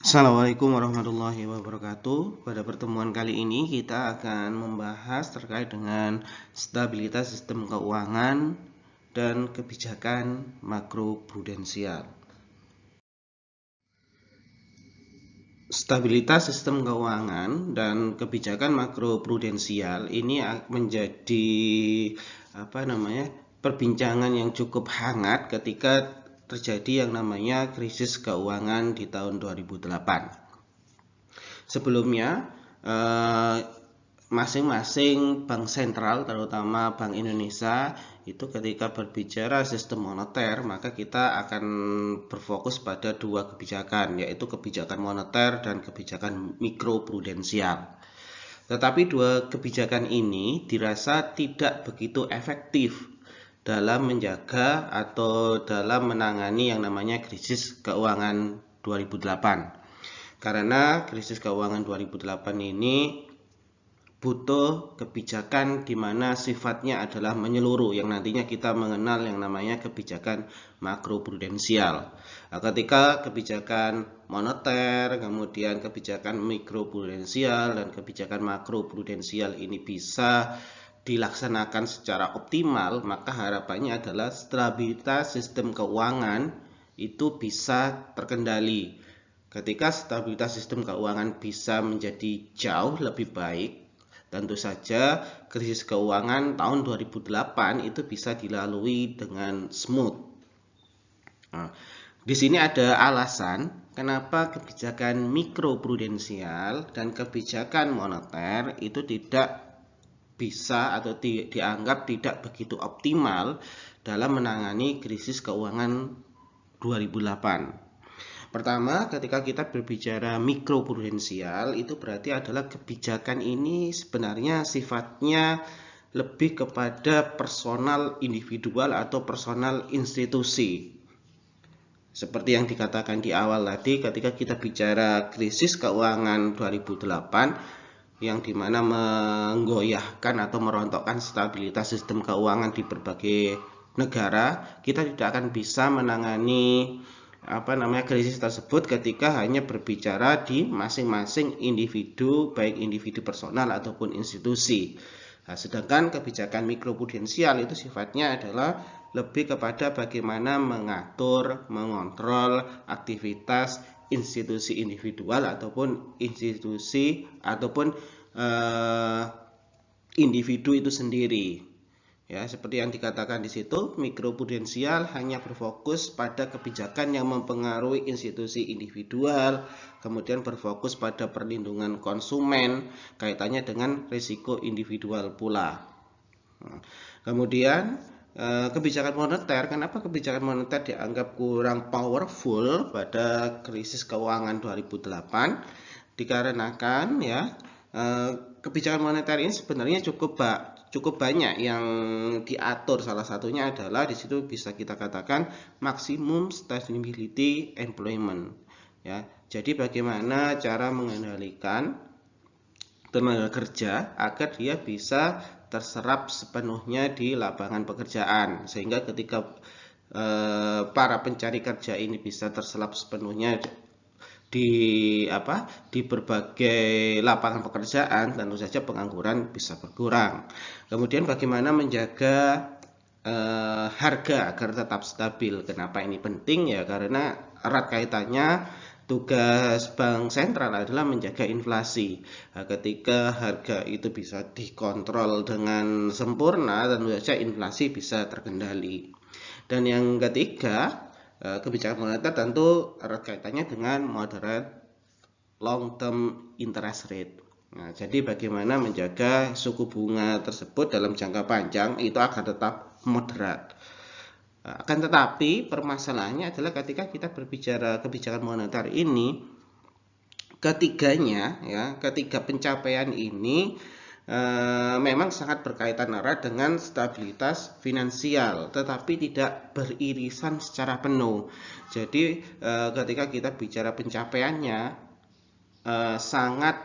Assalamualaikum warahmatullahi wabarakatuh. Pada pertemuan kali ini kita akan membahas terkait dengan stabilitas sistem keuangan dan kebijakan makroprudensial. Stabilitas sistem keuangan dan kebijakan makroprudensial ini menjadi perbincangan yang cukup hangat ketika terjadi yang namanya krisis keuangan di tahun 2008. Sebelumnya, masing-masing bank sentral, terutama Bank Indonesia, itu ketika berbicara sistem moneter, maka kita akan berfokus pada dua kebijakan, yaitu kebijakan moneter dan kebijakan mikroprudensial. Tetapi dua kebijakan ini dirasa tidak begitu efektif dalam menjaga atau dalam menangani yang namanya krisis keuangan 2008. Karena krisis keuangan 2008 ini butuh kebijakan di mana sifatnya adalah menyeluruh, yang nantinya kita mengenal yang namanya kebijakan makroprudensial. Ketika kebijakan moneter, kemudian kebijakan mikroprudensial dan kebijakan makroprudensial ini bisa dilaksanakan secara optimal, maka harapannya adalah stabilitas sistem keuangan itu bisa terkendali. Ketika stabilitas sistem keuangan bisa menjadi jauh lebih baik, tentu saja krisis keuangan tahun 2008 itu bisa dilalui dengan smooth. Nah, di sini ada alasan kenapa kebijakan mikroprudensial dan kebijakan moneter itu tidak bisa atau dianggap tidak begitu optimal dalam menangani krisis keuangan 2008. Pertama, ketika kita berbicara mikroprudensial, itu berarti adalah kebijakan ini sebenarnya sifatnya lebih kepada personal individual atau personal institusi. Seperti yang dikatakan di awal tadi, ketika kita bicara krisis keuangan 2008, yang dimana menggoyahkan atau merontokkan stabilitas sistem keuangan di berbagai negara, kita tidak akan bisa menangani krisis tersebut ketika hanya berbicara di masing-masing individu, baik individu personal ataupun institusi. Nah, sedangkan kebijakan mikroprudensial itu sifatnya adalah lebih kepada bagaimana mengatur, mengontrol aktivitas institusi individual ataupun institusi ataupun individu itu sendiri. Ya, seperti yang dikatakan di situ, mikroprudensial hanya berfokus pada kebijakan yang mempengaruhi institusi individual, kemudian berfokus pada perlindungan konsumen, kaitannya dengan risiko individual pula. Kemudian kebijakan moneter, kenapa kebijakan moneter dianggap kurang powerful pada krisis keuangan 2008? Dikarenakan ya kebijakan moneter ini sebenarnya cukup banyak yang diatur. Salah satunya adalah di situ bisa kita katakan maximum sustainability employment. Ya, jadi bagaimana cara mengendalikan tenaga kerja agar dia bisa terserap sepenuhnya di lapangan pekerjaan, sehingga ketika para pencari kerja ini bisa terserap sepenuhnya di berbagai lapangan pekerjaan, tentu saja pengangguran bisa berkurang. Kemudian bagaimana menjaga harga agar tetap stabil. Kenapa ini penting? Ya karena erat kaitannya tugas bank sentral adalah menjaga inflasi. Nah, ketika harga itu bisa dikontrol dengan sempurna, tentu saja inflasi bisa terkendali. Dan yang ketiga, kebijakan moneter tentu erat kaitannya dengan moderate long term interest rate. Nah, jadi bagaimana menjaga suku bunga tersebut dalam jangka panjang itu akan tetap moderat. Akan tetapi permasalahannya adalah ketika kita berbicara kebijakan moneter ini, ketiga pencapaian ini memang sangat berkaitan erat dengan stabilitas finansial, tetapi tidak beririsan secara penuh. Jadi ketika kita bicara pencapaiannya sangat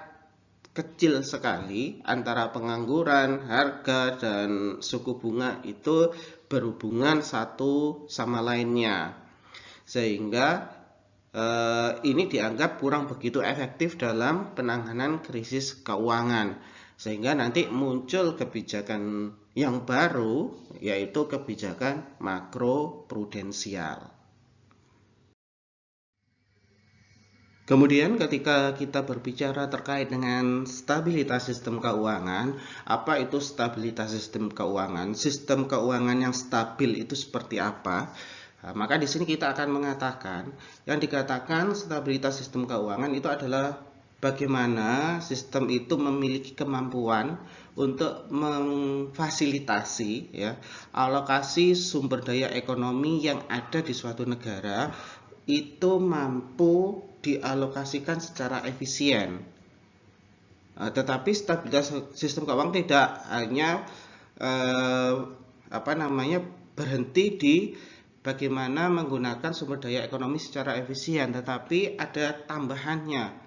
kecil sekali antara pengangguran, harga, dan suku bunga itu berhubungan satu sama lainnya, sehingga ini dianggap kurang begitu efektif dalam penanganan krisis keuangan, sehingga nanti muncul kebijakan yang baru, yaitu kebijakan makroprudensial. Kemudian ketika kita berbicara terkait dengan stabilitas sistem keuangan, apa itu stabilitas sistem keuangan? Sistem keuangan yang stabil itu seperti apa? Nah, maka di sini kita akan mengatakan, yang dikatakan stabilitas sistem keuangan itu adalah bagaimana sistem itu memiliki kemampuan untuk memfasilitasi ya, alokasi sumber daya ekonomi yang ada di suatu negara itu mampu dialokasikan secara efisien. Tetapi stabilitas sistem keuangan tidak hanya berhenti di bagaimana menggunakan sumber daya ekonomi secara efisien, tetapi ada tambahannya,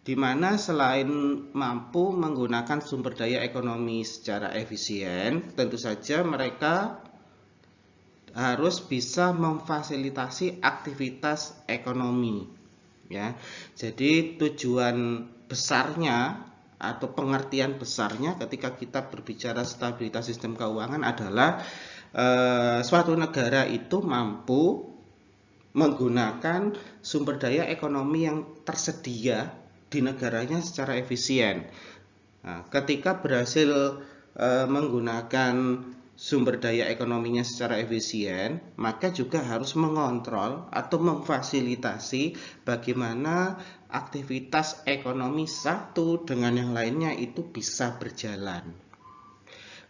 di mana selain mampu menggunakan sumber daya ekonomi secara efisien, tentu saja mereka harus bisa memfasilitasi aktivitas ekonomi ya. Jadi tujuan besarnya atau pengertian besarnya ketika kita berbicara stabilitas sistem keuangan adalah suatu negara itu mampu menggunakan sumber daya ekonomi yang tersedia di negaranya secara efisien. Nah, ketika berhasil menggunakan sumber daya ekonominya secara efisien, maka juga harus mengontrol atau memfasilitasi bagaimana aktivitas ekonomi satu dengan yang lainnya itu bisa berjalan.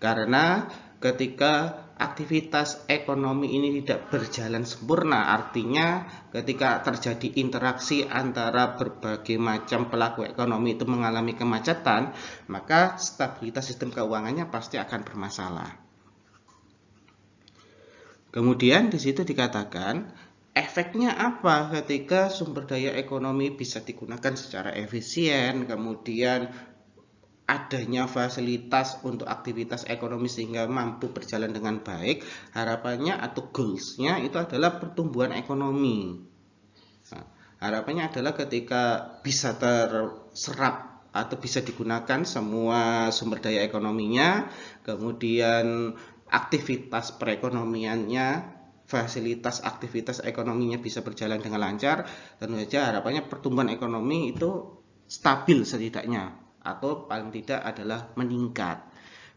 Karena ketika aktivitas ekonomi ini tidak berjalan sempurna, artinya ketika terjadi interaksi antara berbagai macam pelaku ekonomi itu mengalami kemacetan, maka stabilitas sistem keuangannya pasti akan bermasalah. Kemudian di situ dikatakan efeknya apa ketika sumber daya ekonomi bisa digunakan secara efisien, kemudian adanya fasilitas untuk aktivitas ekonomi sehingga mampu berjalan dengan baik. Harapannya atau goals-nya itu adalah pertumbuhan ekonomi. Nah, harapannya adalah ketika bisa terserap atau bisa digunakan semua sumber daya ekonominya, kemudian aktivitas perekonomiannya, fasilitas aktivitas ekonominya bisa berjalan dengan lancar, tentu saja harapannya pertumbuhan ekonomi itu stabil setidaknya, atau paling tidak adalah meningkat.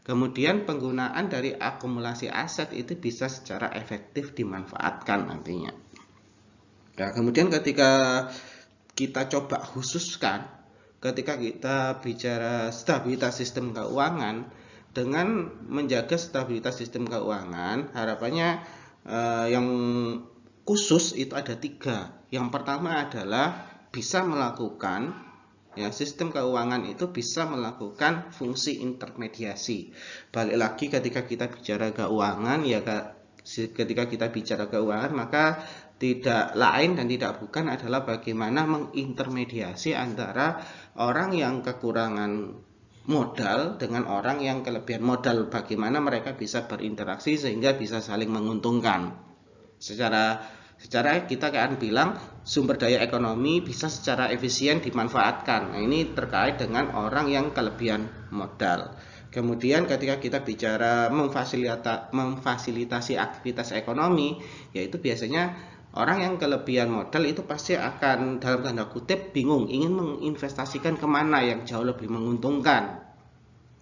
Kemudian penggunaan dari akumulasi aset itu bisa secara efektif dimanfaatkan nantinya. Nah, kemudian ketika kita coba khususkan, ketika kita bicara stabilitas sistem keuangan, dengan menjaga stabilitas sistem keuangan, harapannya yang khusus itu ada 3. Yang pertama adalah bisa melakukan ya, sistem keuangan itu bisa melakukan fungsi intermediasi. Balik lagi ketika kita bicara keuangan ya, ketika kita bicara keuangan maka tidak lain dan tidak bukan adalah bagaimana mengintermediasi antara orang yang kekurangan modal dengan orang yang kelebihan modal, bagaimana mereka bisa berinteraksi sehingga bisa saling menguntungkan. Secara kita akan bilang sumber daya ekonomi bisa secara efisien dimanfaatkan. Nah, ini terkait dengan orang yang kelebihan modal. Kemudian ketika kita bicara memfasilitasi aktivitas ekonomi, yaitu biasanya orang yang kelebihan modal itu pasti akan dalam tanda kutip bingung ingin menginvestasikan kemana yang jauh lebih menguntungkan.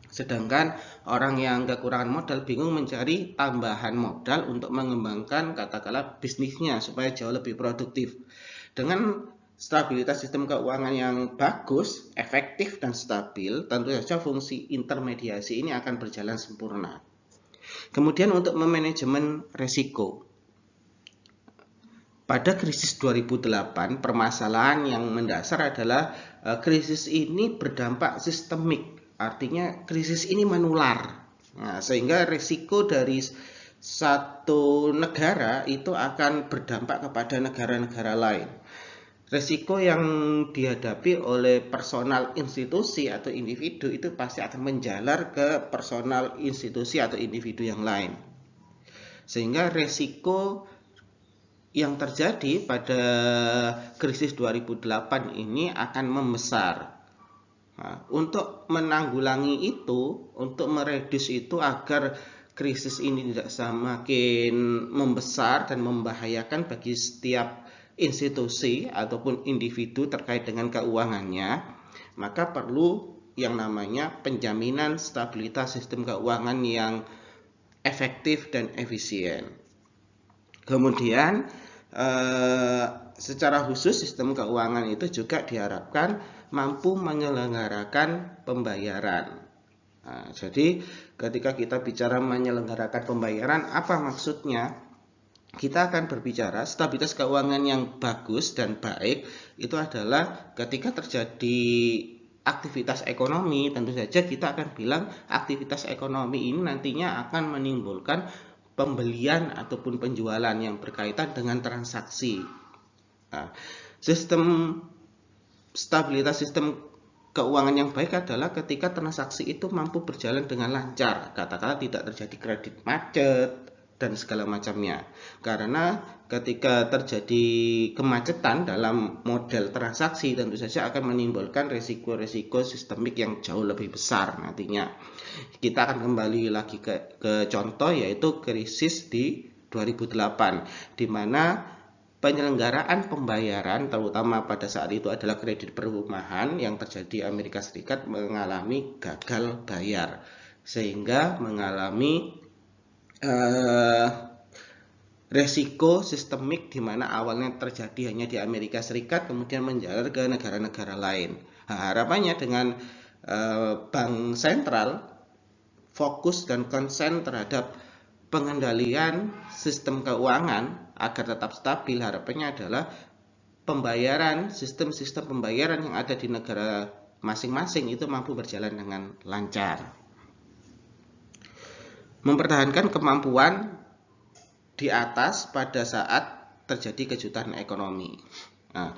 Sedangkan orang yang kekurangan modal bingung mencari tambahan modal untuk mengembangkan katakanlah bisnisnya supaya jauh lebih produktif. Dengan stabilitas sistem keuangan yang bagus, efektif dan stabil, tentu saja fungsi intermediasi ini akan berjalan sempurna. Kemudian untuk memanajemen risiko. Pada krisis 2008, permasalahan yang mendasar adalah krisis ini berdampak sistemik, artinya krisis ini menular. Nah, sehingga risiko dari satu negara itu akan berdampak kepada negara-negara lain. Risiko yang dihadapi oleh personal institusi atau individu itu pasti akan menjalar ke personal institusi atau individu yang lain. Sehingga risiko yang terjadi pada krisis 2008 ini akan membesar. Nah, untuk menanggulangi itu, untuk meredus itu agar krisis ini tidak semakin membesar dan membahayakan bagi setiap institusi ataupun individu terkait dengan keuangannya, maka perlu yang namanya penjaminan stabilitas sistem keuangan yang efektif dan efisien. Kemudian secara khusus sistem keuangan itu juga diharapkan mampu menyelenggarakan pembayaran. Nah, jadi ketika kita bicara menyelenggarakan pembayaran, apa maksudnya? Kita akan berbicara stabilitas keuangan yang bagus dan baik itu adalah ketika terjadi aktivitas ekonomi, tentu saja kita akan bilang aktivitas ekonomi ini nantinya akan menimbulkan pembelian ataupun penjualan yang berkaitan dengan transaksi. Nah, stabilitas sistem keuangan yang baik adalah ketika transaksi itu mampu berjalan dengan lancar, katakanlah tidak terjadi kredit macet dan segala macamnya. Karena ketika terjadi kemacetan dalam model transaksi, tentu saja akan menimbulkan resiko-resiko sistemik yang jauh lebih besar nantinya. Kita akan kembali lagi ke contoh, yaitu krisis di 2008, di mana penyelenggaraan pembayaran terutama pada saat itu adalah kredit perumahan yang terjadi di Amerika Serikat mengalami gagal bayar, sehingga mengalami resiko sistemik di mana awalnya terjadi hanya di Amerika Serikat kemudian menjalar ke negara-negara lain. Nah, harapannya dengan bank sentral fokus dan konsen terhadap pengendalian sistem keuangan agar tetap stabil, harapannya adalah pembayaran, sistem-sistem pembayaran yang ada di negara masing-masing itu mampu berjalan dengan lancar. Mempertahankan kemampuan di atas pada saat terjadi kejutan ekonomi. Nah,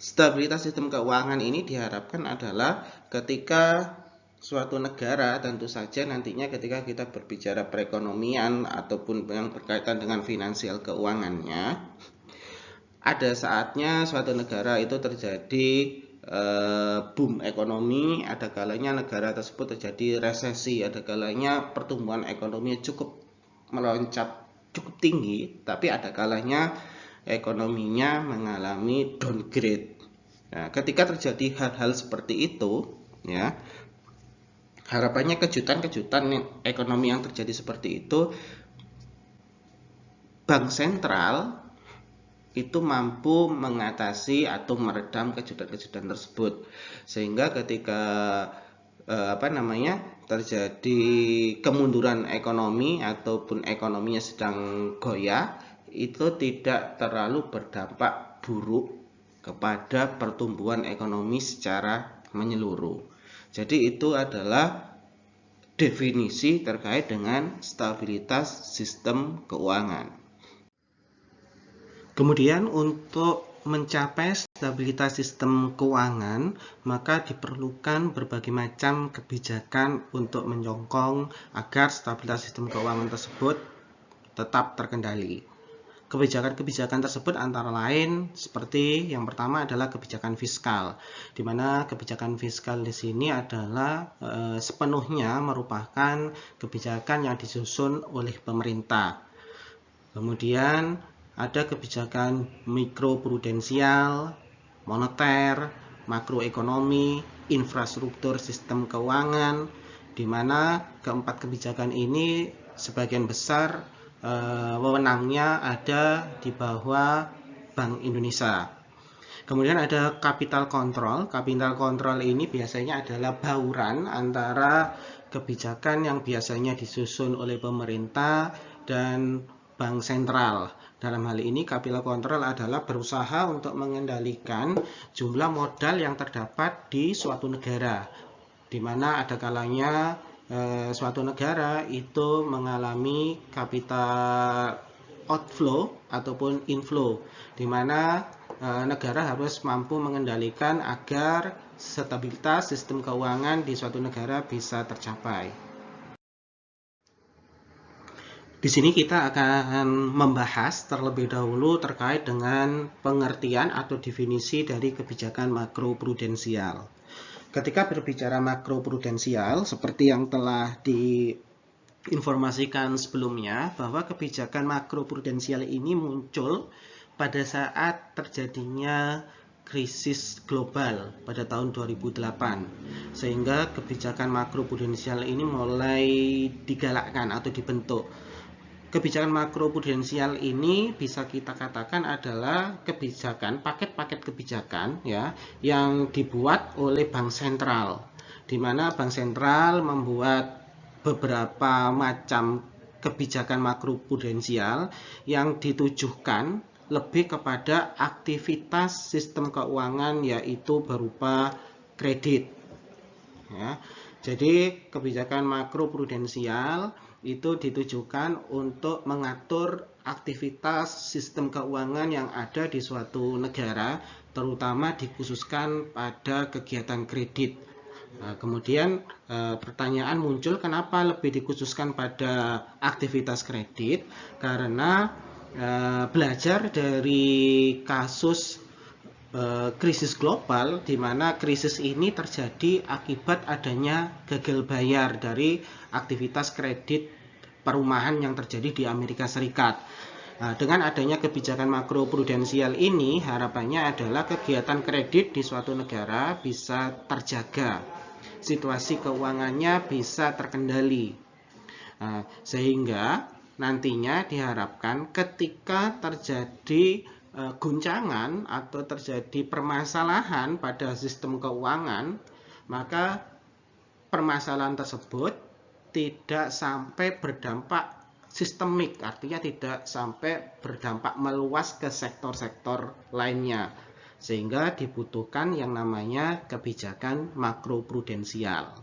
stabilitas sistem keuangan ini diharapkan adalah ketika suatu negara, tentu saja nantinya ketika kita berbicara perekonomian ataupun yang berkaitan dengan finansial keuangannya, ada saatnya suatu negara itu terjadi boom ekonomi, ada kalanya negara tersebut terjadi resesi, ada kalanya pertumbuhan ekonominya cukup meloncat cukup tinggi, tapi ada kalanya ekonominya mengalami downgrade. Nah, ketika terjadi hal-hal seperti itu, ya, harapannya kejutan-kejutan ekonomi yang terjadi seperti itu, bank sentral itu mampu mengatasi atau meredam kejutan-kejutan tersebut, sehingga ketika terjadi kemunduran ekonomi ataupun ekonominya sedang goyah, itu tidak terlalu berdampak buruk kepada pertumbuhan ekonomi secara menyeluruh. Jadi itu adalah definisi terkait dengan stabilitas sistem keuangan. Kemudian untuk mencapai stabilitas sistem keuangan, maka diperlukan berbagai macam kebijakan untuk menyokong agar stabilitas sistem keuangan tersebut tetap terkendali. Kebijakan-kebijakan tersebut antara lain seperti yang pertama adalah kebijakan fiskal, di mana kebijakan fiskal di sini adalah sepenuhnya merupakan kebijakan yang disusun oleh pemerintah. Kemudian ada kebijakan mikroprudensial, moneter, makroekonomi, infrastruktur sistem keuangan, di mana keempat kebijakan ini sebagian besar wewenangnya ada di bawah Bank Indonesia. Kemudian ada capital control. Capital control ini biasanya adalah bauran antara kebijakan yang biasanya disusun oleh pemerintah dan bank sentral. Dalam hal ini capital control adalah berusaha untuk mengendalikan jumlah modal yang terdapat di suatu negara, di mana ada kalanya suatu negara itu mengalami capital outflow ataupun inflow, di mana negara harus mampu mengendalikan agar stabilitas sistem keuangan di suatu negara bisa tercapai. Di sini kita akan membahas terlebih dahulu terkait dengan pengertian atau definisi dari kebijakan makroprudensial. Ketika berbicara makroprudensial, seperti yang telah diinformasikan sebelumnya, bahwa kebijakan makroprudensial ini muncul pada saat terjadinya krisis global pada tahun 2008, sehingga kebijakan makroprudensial ini mulai digalakkan atau dibentuk. Kebijakan makroprudensial ini bisa kita katakan adalah kebijakan, paket-paket kebijakan ya, yang dibuat oleh bank sentral, di mana bank sentral membuat beberapa macam kebijakan makroprudensial yang ditujukan lebih kepada aktivitas sistem keuangan, yaitu berupa kredit. Ya. Jadi kebijakan makroprudensial itu ditujukan untuk mengatur aktivitas sistem keuangan yang ada di suatu negara, terutama dikhususkan pada kegiatan kredit. Nah, kemudian pertanyaan muncul, kenapa lebih dikhususkan pada aktivitas kredit? Karena belajar dari kasus krisis global, di mana krisis ini terjadi akibat adanya gagal bayar dari aktivitas kredit perumahan yang terjadi di Amerika Serikat. Nah, dengan adanya kebijakan makroprudensial ini, harapannya adalah kegiatan kredit di suatu negara bisa terjaga, situasi keuangannya bisa terkendali. Nah, sehingga nantinya diharapkan ketika terjadi guncangan atau terjadi permasalahan pada sistem keuangan, maka permasalahan tersebut tidak sampai berdampak sistemik, artinya tidak sampai berdampak meluas ke sektor-sektor lainnya, sehingga dibutuhkan yang namanya kebijakan makroprudensial.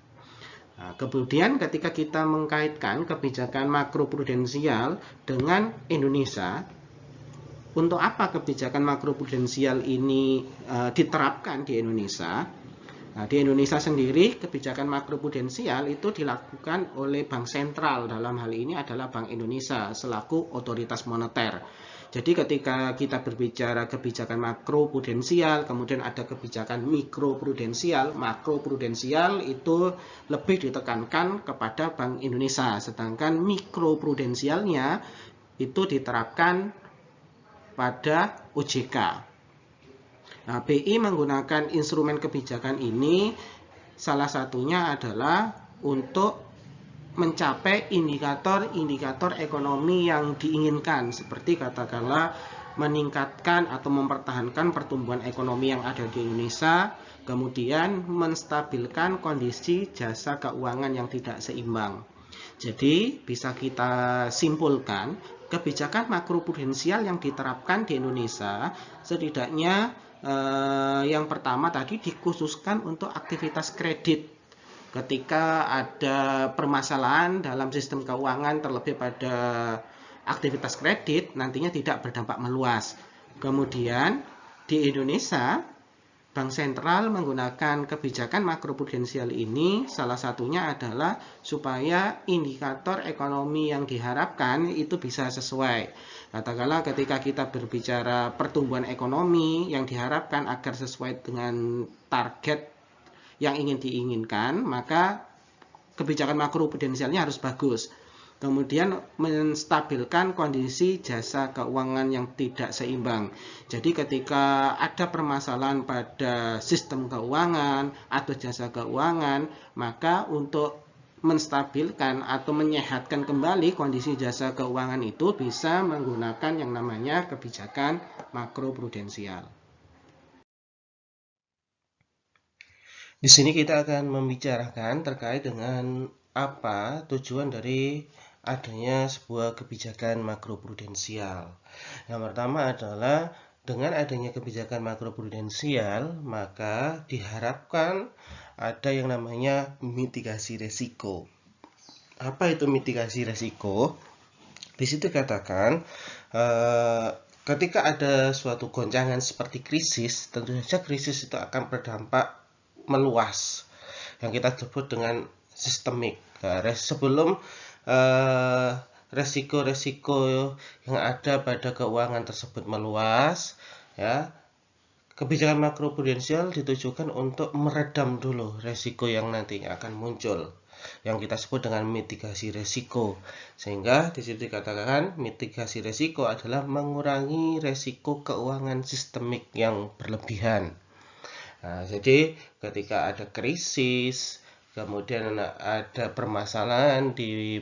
Nah, kemudian ketika kita mengkaitkan kebijakan makroprudensial dengan Indonesia, untuk apa kebijakan makroprudensial ini diterapkan di Indonesia? Nah, di Indonesia sendiri kebijakan makroprudensial itu dilakukan oleh Bank Sentral, dalam hal ini adalah Bank Indonesia selaku otoritas moneter. Jadi ketika kita berbicara kebijakan makroprudensial, kemudian ada kebijakan mikroprudensial, makroprudensial itu lebih ditekankan kepada Bank Indonesia, sedangkan mikroprudensialnya itu diterapkan pada OJK. Nah, BI menggunakan instrumen kebijakan ini salah satunya adalah untuk mencapai indikator-indikator ekonomi yang diinginkan, seperti katakanlah meningkatkan atau mempertahankan pertumbuhan ekonomi yang ada di Indonesia, kemudian menstabilkan kondisi jasa keuangan yang tidak seimbang. Jadi bisa kita simpulkan, kebijakan makroprudensial yang diterapkan di Indonesia setidaknya yang pertama tadi dikhususkan untuk aktivitas kredit. Ketika ada permasalahan dalam sistem keuangan terlebih pada aktivitas kredit, nantinya tidak berdampak meluas. Kemudian di Indonesia, Bank Sentral menggunakan kebijakan makroprudensial ini salah satunya adalah supaya indikator ekonomi yang diharapkan itu bisa sesuai. Katakanlah ketika kita berbicara pertumbuhan ekonomi yang diharapkan agar sesuai dengan target yang ingin diinginkan, maka kebijakan makroprudensialnya harus bagus. Kemudian menstabilkan kondisi jasa keuangan yang tidak seimbang. Jadi ketika ada permasalahan pada sistem keuangan atau jasa keuangan, maka untuk menstabilkan atau menyehatkan kembali kondisi jasa keuangan itu bisa menggunakan yang namanya kebijakan makroprudensial. Di sini kita akan membicarakan terkait dengan apa tujuan dari adanya sebuah kebijakan makroprudensial. Yang pertama adalah dengan adanya kebijakan makroprudensial, maka diharapkan ada yang namanya mitigasi risiko. Apa itu mitigasi risiko? Di situ katakan ketika ada suatu goncangan seperti krisis, tentu saja krisis itu akan berdampak meluas yang kita sebut dengan sistemik. Nah, sebelum resiko-resiko yang ada pada keuangan tersebut meluas, ya, kebijakan makroprudensial ditujukan untuk meredam dulu resiko yang nantinya akan muncul, yang kita sebut dengan mitigasi resiko. Sehingga di situ dikatakan mitigasi resiko adalah mengurangi resiko keuangan sistemik yang berlebihan. Nah, jadi ketika ada krisis, kemudian ada permasalahan di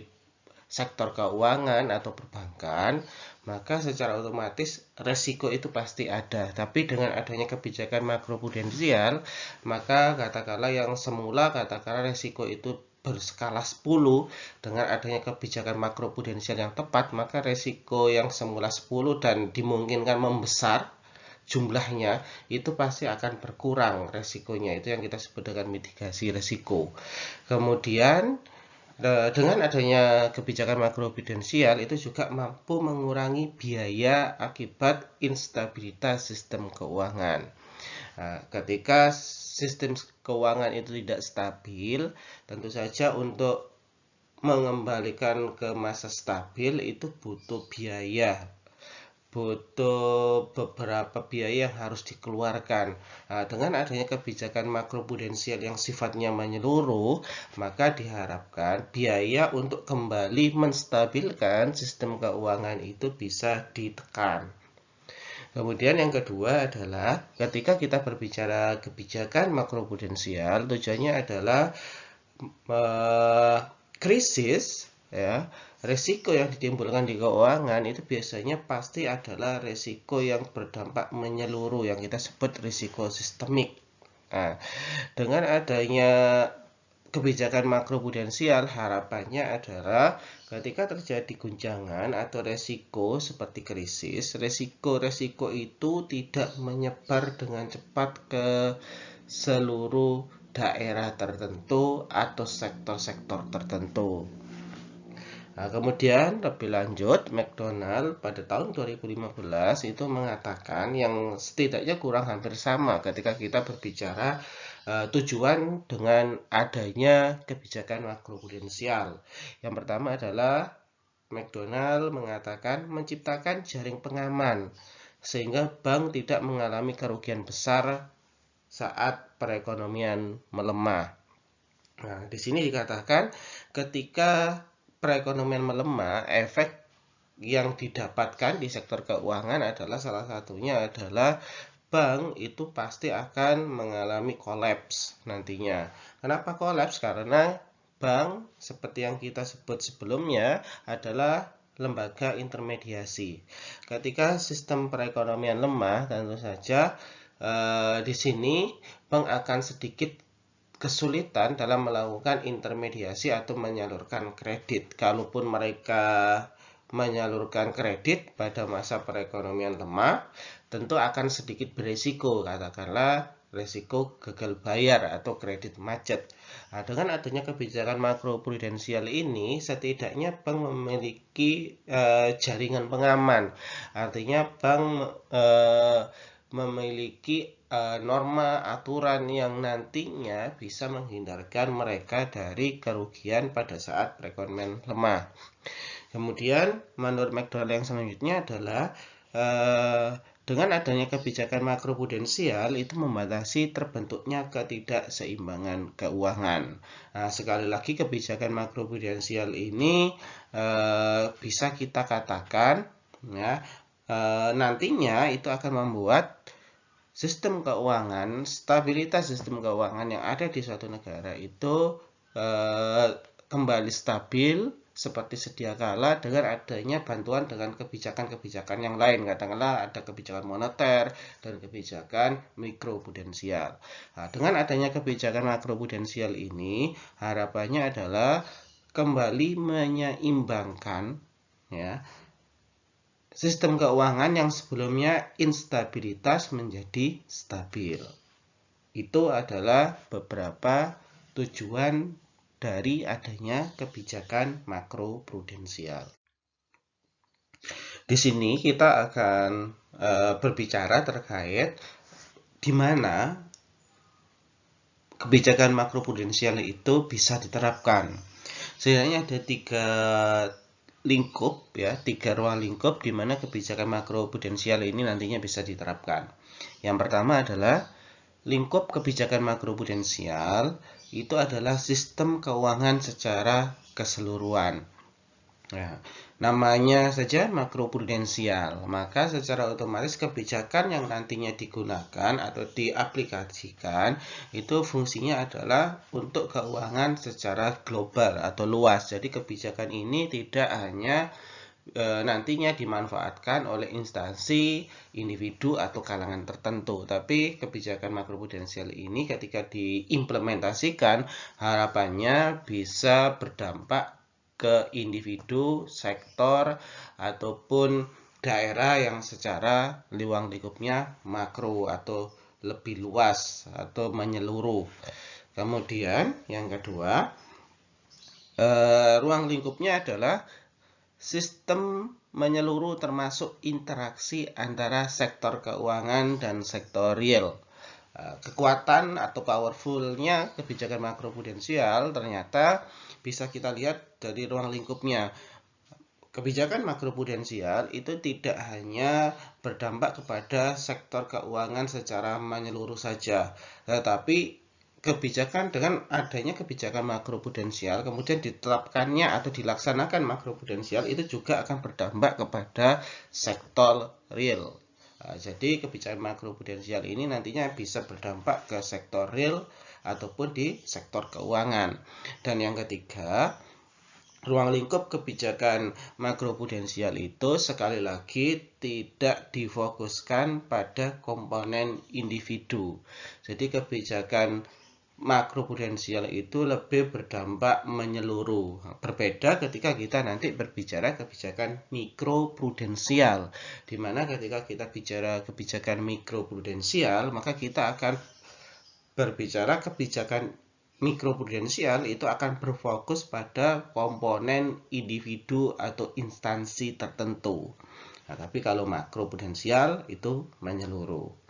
sektor keuangan atau perbankan, maka secara otomatis resiko itu pasti ada. Tapi dengan adanya kebijakan makroprudensial, maka katakanlah yang semula katakanlah resiko itu berskala 10, dengan adanya kebijakan makroprudensial yang tepat, maka resiko yang semula 10 dan dimungkinkan membesar jumlahnya itu pasti akan berkurang resikonya. Itu yang kita sebut dengan mitigasi resiko. Kemudian dengan adanya kebijakan makroprudensial itu juga mampu mengurangi biaya akibat instabilitas sistem keuangan. Nah, ketika sistem keuangan itu tidak stabil, tentu saja untuk mengembalikan ke masa stabil itu butuh biaya, butuh beberapa biaya yang harus dikeluarkan. Nah, dengan adanya kebijakan makroprudensial yang sifatnya menyeluruh, maka diharapkan biaya untuk kembali menstabilkan sistem keuangan itu bisa ditekan. Kemudian yang kedua adalah ketika kita berbicara kebijakan makroprudensial, tujuannya adalah krisis, ya, resiko yang ditimbulkan di keuangan itu biasanya pasti adalah resiko yang berdampak menyeluruh, yang kita sebut risiko sistemik. Nah, dengan adanya kebijakan makroprudensial, harapannya adalah ketika terjadi guncangan atau resiko seperti krisis, resiko-resiko itu tidak menyebar dengan cepat ke seluruh daerah tertentu atau sektor-sektor tertentu. Nah, kemudian lebih lanjut, McDonald pada tahun 2015 itu mengatakan yang setidaknya kurang hampir sama ketika kita berbicara tujuan dengan adanya kebijakan makroprudensial. Yang pertama adalah McDonald mengatakan menciptakan jaring pengaman sehingga bank tidak mengalami kerugian besar saat perekonomian melemah. Nah, di sini dikatakan ketika perekonomian melemah, efek yang didapatkan di sektor keuangan adalah salah satunya adalah bank itu pasti akan mengalami kolaps nantinya. Kenapa kolaps? Karena bank seperti yang kita sebut sebelumnya adalah lembaga intermediasi. Ketika sistem perekonomian lemah, tentu saja di sini bank akan sedikit kesulitan dalam melakukan intermediasi atau menyalurkan kredit. Kalaupun mereka menyalurkan kredit pada masa perekonomian lemah, tentu akan sedikit beresiko, katakanlah resiko gagal bayar atau kredit macet. Nah, dengan adanya kebijakan makroprudensial ini, setidaknya bank memiliki jaringan pengaman. Artinya bank memiliki norma aturan yang nantinya bisa menghindarkan mereka dari kerugian pada saat perekonomian lemah. Kemudian menurut McDonald yang selanjutnya adalah dengan adanya kebijakan makroprudensial itu membatasi terbentuknya ketidakseimbangan keuangan. Nah, sekali lagi kebijakan makroprudensial ini bisa kita katakan, ya, nantinya itu akan membuat sistem keuangan, stabilitas sistem keuangan yang ada di suatu negara itu kembali stabil seperti sedia kala dengan adanya bantuan dengan kebijakan-kebijakan yang lain. Katakanlah ada kebijakan moneter dan kebijakan mikroprudensial. Nah, dengan adanya kebijakan makroprudensial ini, harapannya adalah kembali menyeimbangkan, ya, sistem keuangan yang sebelumnya instabilitas menjadi stabil. Itu adalah beberapa tujuan dari adanya kebijakan makroprudensial. Di sini kita akan berbicara terkait di mana kebijakan makroprudensial itu bisa diterapkan. Sebenarnya ada 3 lingkup ya, 3 ruang lingkup di mana kebijakan makroprudensial ini nantinya bisa diterapkan. Yang pertama adalah lingkup kebijakan makroprudensial itu adalah sistem keuangan secara keseluruhan. Nah, namanya saja makroprudensial, maka secara otomatis kebijakan yang nantinya digunakan atau diaplikasikan itu fungsinya adalah untuk keuangan secara global atau luas. Jadi kebijakan ini tidak hanya nantinya dimanfaatkan oleh instansi, individu, atau kalangan tertentu. Tapi kebijakan makroprudensial ini ketika diimplementasikan harapannya bisa berdampak ke individu, sektor, ataupun daerah yang secara ruang lingkupnya makro atau lebih luas atau menyeluruh. Kemudian yang kedua, ruang lingkupnya adalah sistem menyeluruh termasuk interaksi antara sektor keuangan dan sektor real. Kekuatan atau powerfulnya kebijakan makroprudensial ternyata bisa kita lihat dari ruang lingkupnya. Kebijakan makroprudensial itu tidak hanya berdampak kepada sektor keuangan secara menyeluruh saja, tetapi kebijakan dengan adanya kebijakan makroprudensial kemudian diterapkannya atau dilaksanakan makroprudensial itu juga akan berdampak kepada sektor real. Jadi kebijakan makroprudensial ini nantinya bisa berdampak ke sektor real ataupun di sektor keuangan. Dan yang ketiga, ruang lingkup kebijakan makroprudensial itu sekali lagi tidak difokuskan pada komponen individu. Jadi kebijakan makroprudensial itu lebih berdampak menyeluruh. Berbeda ketika kita nanti berbicara kebijakan mikroprudensial, di mana ketika kita bicara kebijakan mikroprudensial, maka kita akan berbicara kebijakan mikroprudensial itu akan berfokus pada komponen individu atau instansi tertentu. Nah, tapi kalau makroprudensial itu menyeluruh.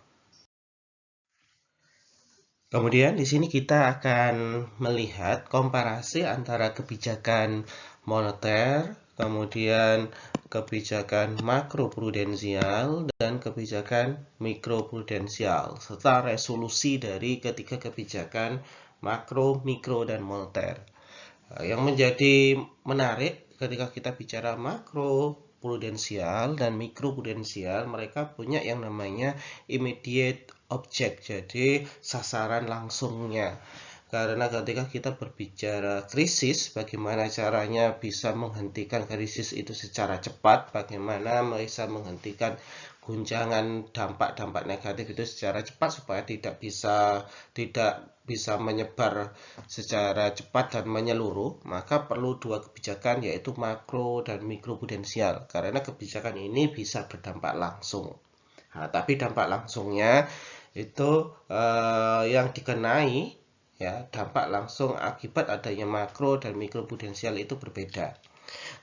Kemudian di sini kita akan melihat komparasi antara kebijakan moneter, kemudian kebijakan makroprudensial dan kebijakan mikroprudensial, serta resolusi dari ketiga kebijakan makro, mikro, dan moneter. Yang menjadi menarik ketika kita bicara makroprudensial dan mikroprudensial, mereka punya yang namanya immediate object, jadi sasaran langsungnya. Karena ketika kita berbicara krisis, bagaimana caranya bisa menghentikan krisis itu secara cepat, bagaimana bisa menghentikan guncangan dampak-dampak negatif itu secara cepat supaya tidak bisa menyebar secara cepat dan menyeluruh, maka perlu dua kebijakan yaitu makro dan mikroprudensial. Karena kebijakan ini bisa berdampak langsung. Nah, tapi dampak langsungnya itu yang dikenai ya, dampak langsung akibat adanya makro dan mikroprudensial itu berbeda.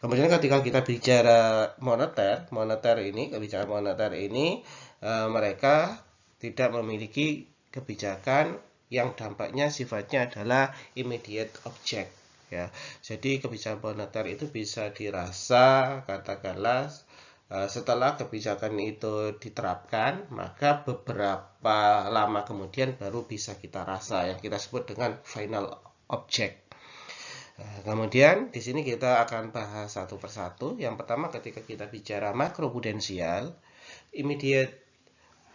Kemudian ketika kita bicara kebijakan moneter ini mereka tidak memiliki kebijakan yang dampaknya sifatnya adalah immediate object ya. Jadi kebijakan moneter itu bisa dirasa katakanlah setelah kebijakan itu diterapkan, maka beberapa lama kemudian baru bisa kita rasa yang kita sebut dengan final object. Kemudian di sini kita akan bahas satu persatu. Yang pertama ketika kita bicara makroprudensial, immediate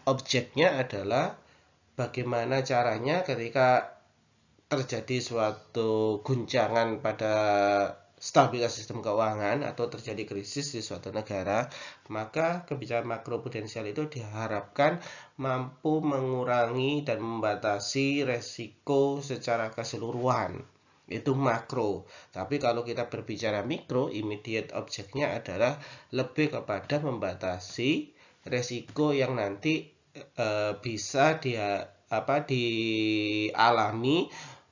object-nya adalah bagaimana caranya ketika terjadi suatu guncangan pada stabilitas sistem keuangan atau terjadi krisis di suatu negara, maka kebijakan makroprudensial itu diharapkan mampu mengurangi dan membatasi resiko secara keseluruhan. Itu makro. Tapi kalau kita berbicara mikro, immediate object-nya adalah lebih kepada membatasi resiko yang nanti bisa dialami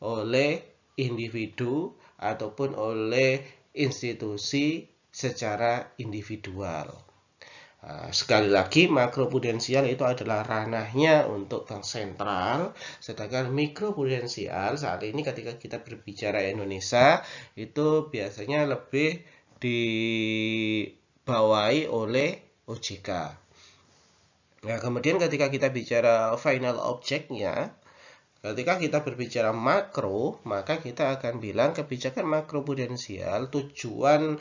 oleh individu ataupun oleh institusi secara individual. Sekali lagi, makroprudensial itu adalah ranahnya untuk bank sentral, sedangkan mikroprudensial saat ini ketika kita berbicara Indonesia itu biasanya lebih dibawahi oleh OJK. Nah, kemudian ketika kita bicara final objeknya, ketika kita berbicara makro, maka kita akan bilang kebijakan makroprudensial tujuan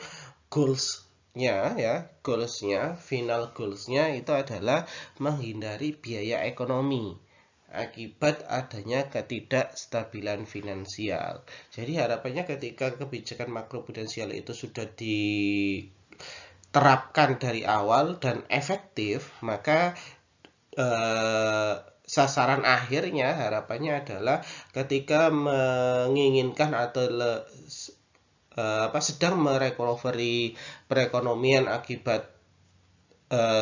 goals-nya final goals-nya itu adalah menghindari biaya ekonomi akibat adanya ketidakstabilan finansial. Jadi harapannya ketika kebijakan makroprudensial itu sudah diterapkan dari awal dan efektif, maka sasaran akhirnya harapannya adalah ketika menginginkan atau sedang merecovery perekonomian akibat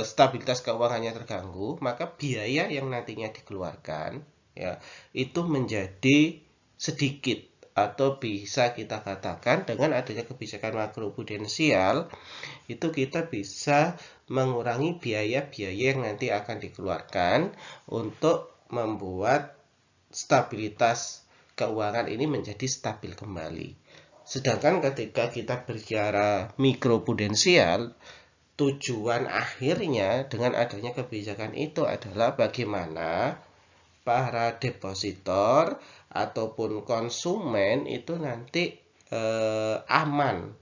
stabilitas keuangannya terganggu, maka biaya yang nantinya dikeluarkan ya itu menjadi sedikit, atau bisa kita katakan dengan adanya kebijakan makroprudensial itu kita bisa mengurangi biaya-biaya yang nanti akan dikeluarkan untuk membuat stabilitas keuangan ini menjadi stabil kembali. Sedangkan ketika kita bicara mikroprudensial, tujuan akhirnya dengan adanya kebijakan itu adalah bagaimana para depositor ataupun konsumen itu nanti aman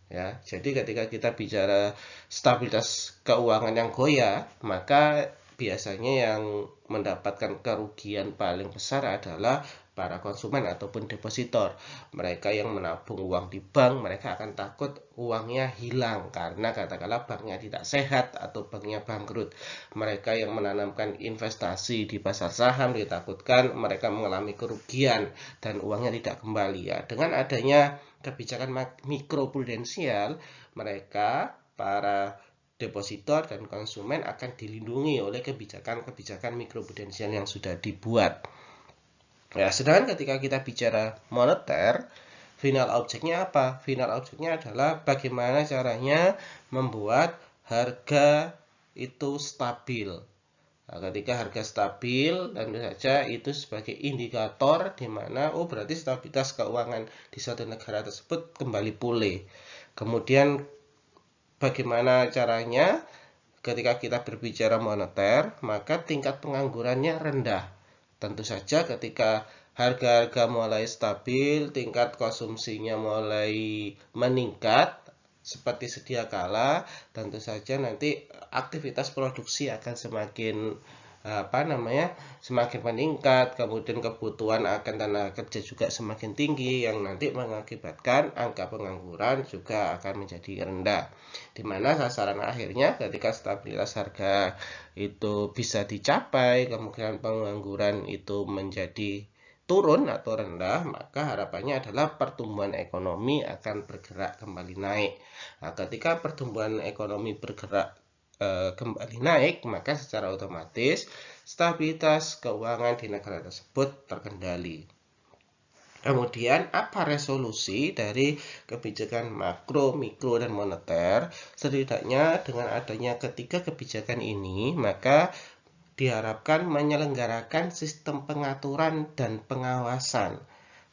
ya. Jadi ketika kita bicara stabilitas keuangan yang goyah, maka biasanya yang mendapatkan kerugian paling besar adalah para konsumen ataupun depositor. Mereka yang menabung uang di bank, mereka akan takut uangnya hilang karena katakanlah banknya tidak sehat atau banknya bangkrut. Mereka yang menanamkan investasi di pasar saham ditakutkan mereka mengalami kerugian dan uangnya tidak kembali ya. Dengan adanya kebijakan mikroprudensial, mereka para depositor dan konsumen akan dilindungi oleh kebijakan-kebijakan mikroprudensial yang sudah dibuat. Ya, sedangkan ketika kita bicara moneter, final objeknya apa? Final objeknya adalah bagaimana caranya membuat harga itu stabil. Nah, ketika harga stabil, tentu saja itu sebagai indikator di mana berarti stabilitas keuangan di suatu negara tersebut kembali pulih. Kemudian bagaimana caranya? Ketika kita berbicara moneter, maka tingkat penganggurannya rendah. Tentu saja ketika harga-harga mulai stabil, tingkat konsumsinya mulai meningkat seperti sedia kala, tentu saja nanti aktivitas produksi akan semakin semakin meningkat, kemudian kebutuhan akan tenaga kerja juga semakin tinggi yang nanti mengakibatkan angka pengangguran juga akan menjadi rendah. Di mana sasaran akhirnya ketika stabilitas harga itu bisa dicapai, kemungkinan pengangguran itu menjadi turun atau rendah, maka harapannya adalah pertumbuhan ekonomi akan bergerak kembali naik. Nah, ketika pertumbuhan ekonomi bergerak kembali naik, maka secara otomatis stabilitas keuangan di negara tersebut terkendali. Kemudian apa resolusi dari kebijakan makro, mikro, dan moneter? Setidaknya dengan adanya ketiga kebijakan ini, maka diharapkan menyelenggarakan sistem pengaturan dan pengawasan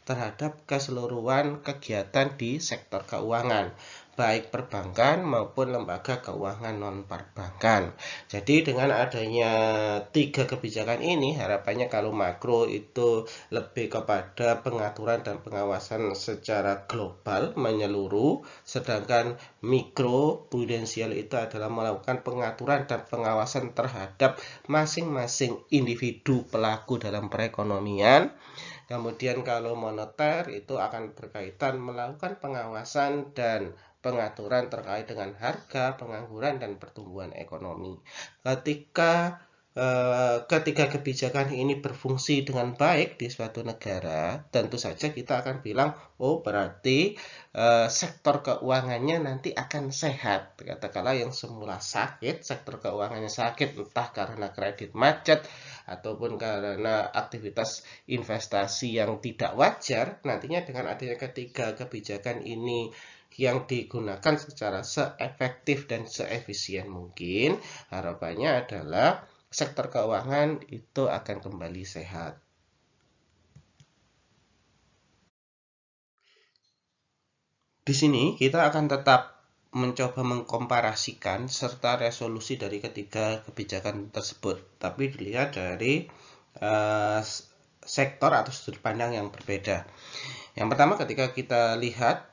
terhadap keseluruhan kegiatan di sektor keuangan, baik perbankan maupun lembaga keuangan non-perbankan. Jadi dengan adanya tiga kebijakan ini, harapannya kalau makro itu lebih kepada pengaturan dan pengawasan secara global menyeluruh, sedangkan mikro prudensial itu adalah melakukan pengaturan dan pengawasan terhadap masing-masing individu pelaku dalam perekonomian. Kemudian kalau moneter itu akan berkaitan melakukan pengawasan dan pengaturan terkait dengan harga, pengangguran, dan pertumbuhan ekonomi. Ketika kebijakan ini berfungsi dengan baik di suatu negara, tentu saja kita akan bilang, berarti sektor keuangannya nanti akan sehat. Katakanlah yang semula sakit, sektor keuangannya sakit, entah karena kredit macet, ataupun karena aktivitas investasi yang tidak wajar, nantinya dengan adanya ketiga kebijakan ini yang digunakan secara seefektif dan seefisien mungkin, harapannya adalah sektor keuangan itu akan kembali sehat. Di sini kita akan tetap mencoba mengkomparasikan serta resolusi dari ketiga kebijakan tersebut, tapi dilihat dari sektor atau sudut pandang yang berbeda. Yang pertama, ketika kita lihat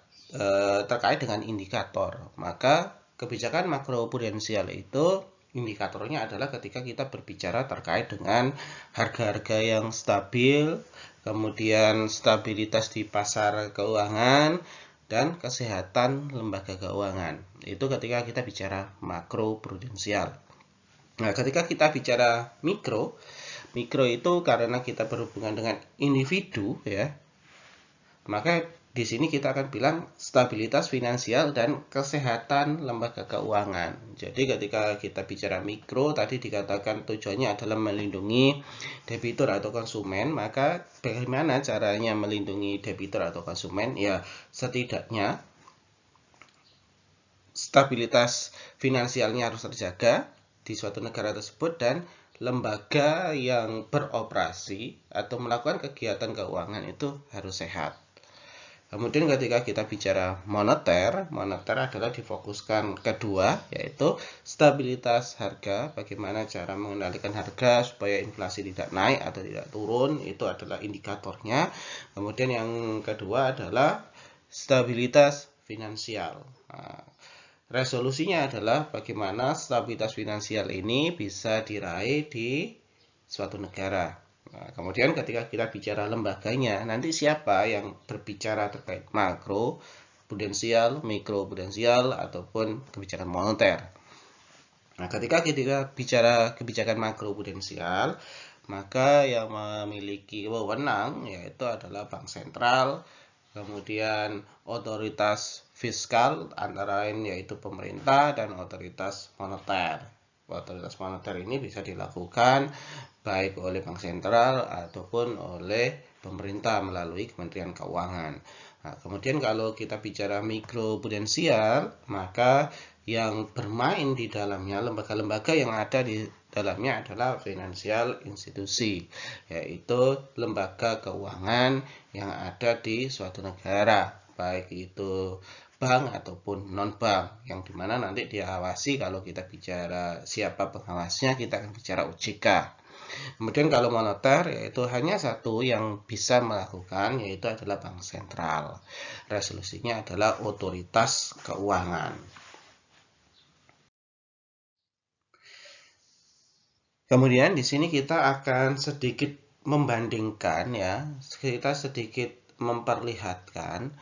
terkait dengan indikator, maka kebijakan makroprudensial itu indikatornya adalah ketika kita berbicara terkait dengan harga-harga yang stabil, kemudian stabilitas di pasar keuangan, dan kesehatan lembaga keuangan. Itu ketika kita bicara makroprudensial. Nah, ketika kita bicara mikro itu karena kita berhubungan dengan individu ya, maka di sini kita akan bilang stabilitas finansial dan kesehatan lembaga keuangan. Jadi ketika kita bicara mikro, tadi dikatakan tujuannya adalah melindungi debitur atau konsumen, maka bagaimana caranya melindungi debitur atau konsumen? Ya, setidaknya stabilitas finansialnya harus terjaga di suatu negara tersebut dan lembaga yang beroperasi atau melakukan kegiatan keuangan itu harus sehat. Kemudian ketika kita bicara moneter adalah difokuskan kedua, yaitu stabilitas harga, bagaimana cara mengendalikan harga supaya inflasi tidak naik atau tidak turun, itu adalah indikatornya. Kemudian yang kedua adalah stabilitas finansial. Nah, resolusinya adalah bagaimana stabilitas finansial ini bisa diraih di suatu negara. Nah, kemudian ketika kita bicara lembaganya, nanti siapa yang berbicara terkait makro prudensial, mikro prudensial, ataupun kebijakan moneter. Nah, ketika kita bicara kebijakan makro prudensial, maka yang memiliki wewenang yaitu adalah bank sentral, kemudian otoritas fiskal antara lain yaitu pemerintah dan otoritas moneter. Otoritas moneter ini bisa dilakukan baik oleh bank sentral ataupun oleh pemerintah melalui Kementerian Keuangan. Nah, kemudian kalau kita bicara mikro prudensial, maka yang bermain di dalamnya, lembaga-lembaga yang ada di dalamnya adalah financial institusi, yaitu lembaga keuangan yang ada di suatu negara, baik itu bank ataupun non-bank, yang dimana nanti diawasi. Kalau kita bicara siapa pengawasnya, kita akan bicara OJK. Kemudian kalau moneter, yaitu hanya satu yang bisa melakukan, yaitu adalah bank sentral. Resolusinya adalah otoritas keuangan. Kemudian di sini kita akan sedikit membandingkan ya, kita sedikit memperlihatkan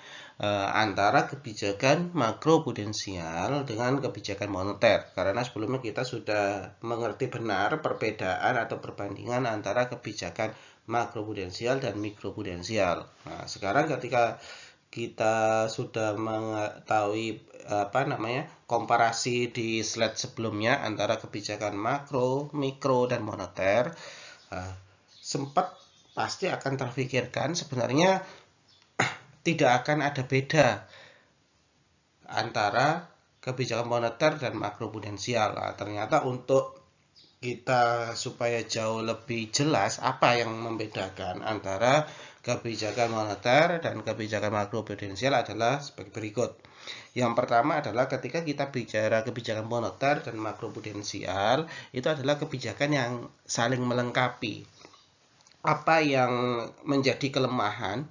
antara kebijakan makroprudensial dengan kebijakan moneter. Karena sebelumnya kita sudah mengerti benar perbedaan atau perbandingan antara kebijakan makroprudensial dan mikroprudensial. Nah, sekarang ketika kita sudah mengetahui komparasi di slide sebelumnya antara kebijakan makro, mikro, dan moneter, sempat pasti akan terpikirkan sebenarnya tidak akan ada beda antara kebijakan moneter dan makroprudensial. Nah, ternyata untuk kita supaya jauh lebih jelas apa yang membedakan antara kebijakan moneter dan kebijakan makroprudensial adalah sebagai berikut. Yang pertama adalah ketika kita bicara kebijakan moneter dan makroprudensial, itu adalah kebijakan yang saling melengkapi. Apa yang menjadi kelemahan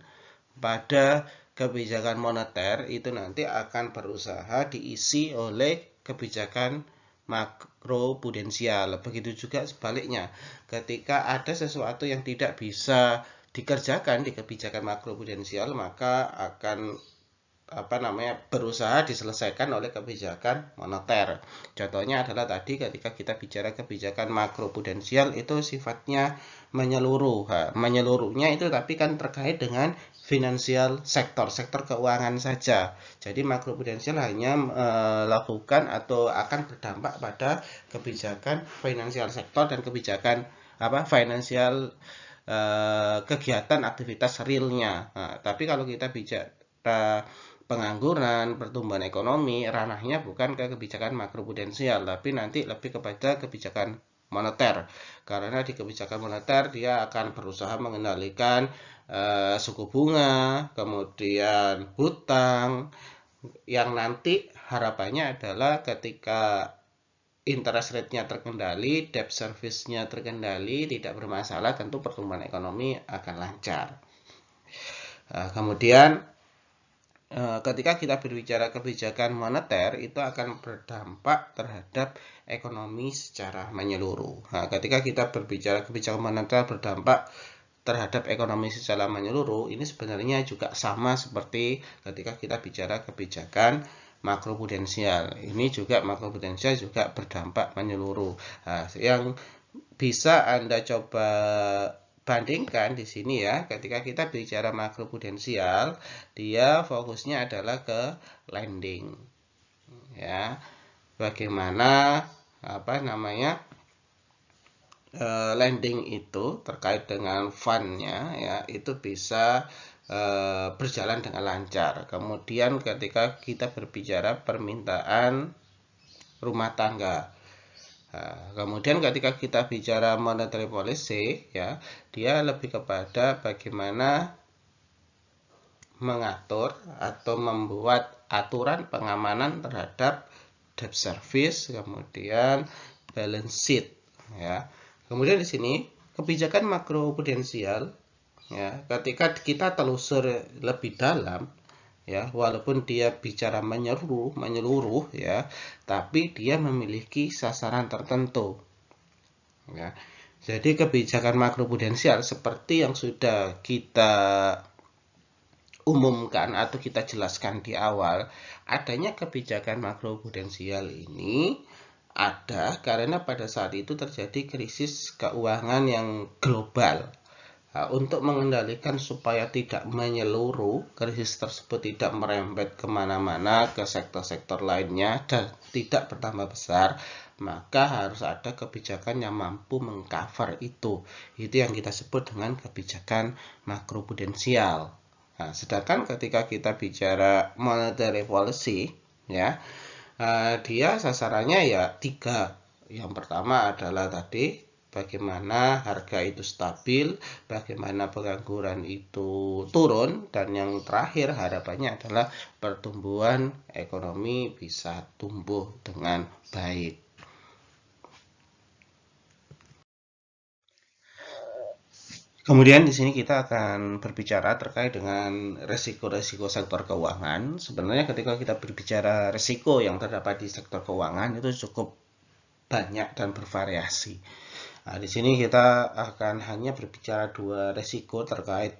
pada kebijakan moneter itu nanti akan berusaha diisi oleh kebijakan makroprudensial. Begitu juga sebaliknya, ketika ada sesuatu yang tidak bisa dikerjakan di kebijakan makroprudensial, maka akan berusaha diselesaikan oleh kebijakan moneter. Contohnya adalah tadi ketika kita bicara kebijakan makroprudensial itu sifatnya menyeluruh. Menyeluruhnya itu tapi kan terkait dengan finansial sektor keuangan saja. Jadi makroprudensial hanya melakukan atau akan berdampak pada kebijakan finansial sektor dan kebijakan finansial kegiatan aktivitas realnya. Nah, tapi kalau kita bicara pengangguran, pertumbuhan ekonomi, ranahnya bukan ke kebijakan makroprudensial, tapi nanti lebih kepada kebijakan moneter. Karena di kebijakan moneter dia akan berusaha mengendalikan suku bunga, kemudian hutang, yang nanti harapannya adalah ketika interest rate-nya terkendali, debt service-nya terkendali, tidak bermasalah, tentu pertumbuhan ekonomi akan lancar. Kemudian ketika kita berbicara kebijakan moneter, itu akan berdampak terhadap ekonomi secara menyeluruh. Ketika kita berbicara kebijakan moneter berdampak terhadap ekonomi secara menyeluruh, ini sebenarnya juga sama seperti ketika kita bicara kebijakan makroprudensial. Ini juga makroprudensial juga berdampak menyeluruh. Yang bisa Anda coba bandingkan di sini ya, ketika kita bicara makroprudensial, dia fokusnya adalah ke lending. Ya. Bagaimana lending itu terkait dengan fundnya ya, itu bisa berjalan dengan lancar. Kemudian ketika kita berbicara permintaan rumah tangga, kemudian ketika kita bicara monetary policy ya, dia lebih kepada bagaimana mengatur atau membuat aturan pengamanan terhadap debt service, kemudian balance sheet ya. Kemudian di sini kebijakan makroprudensial ya, ketika kita telusur lebih dalam ya, walaupun dia bicara menyeluruh ya, tapi dia memiliki sasaran tertentu ya. Jadi kebijakan makroprudensial seperti yang sudah kita umumkan atau kita jelaskan di awal, adanya kebijakan makroprudensial ini ada karena pada saat itu terjadi krisis keuangan yang global. Untuk mengendalikan supaya tidak menyeluruh, krisis tersebut tidak merembet kemana-mana ke sektor-sektor lainnya dan tidak bertambah besar, maka harus ada kebijakan yang mampu mengcover itu. Itu yang kita sebut dengan kebijakan makroprudensial. Sedangkan ketika kita bicara monetary policy, ya, dia sasarannya ya 3. Yang pertama adalah tadi bagaimana harga itu stabil, bagaimana pengangguran itu turun, dan yang terakhir harapannya adalah pertumbuhan ekonomi bisa tumbuh dengan baik. Kemudian di sini kita akan berbicara terkait dengan resiko-resiko sektor keuangan. Sebenarnya ketika kita berbicara resiko yang terdapat di sektor keuangan itu cukup banyak dan bervariasi. Di sini kita akan hanya berbicara 2 resiko terkait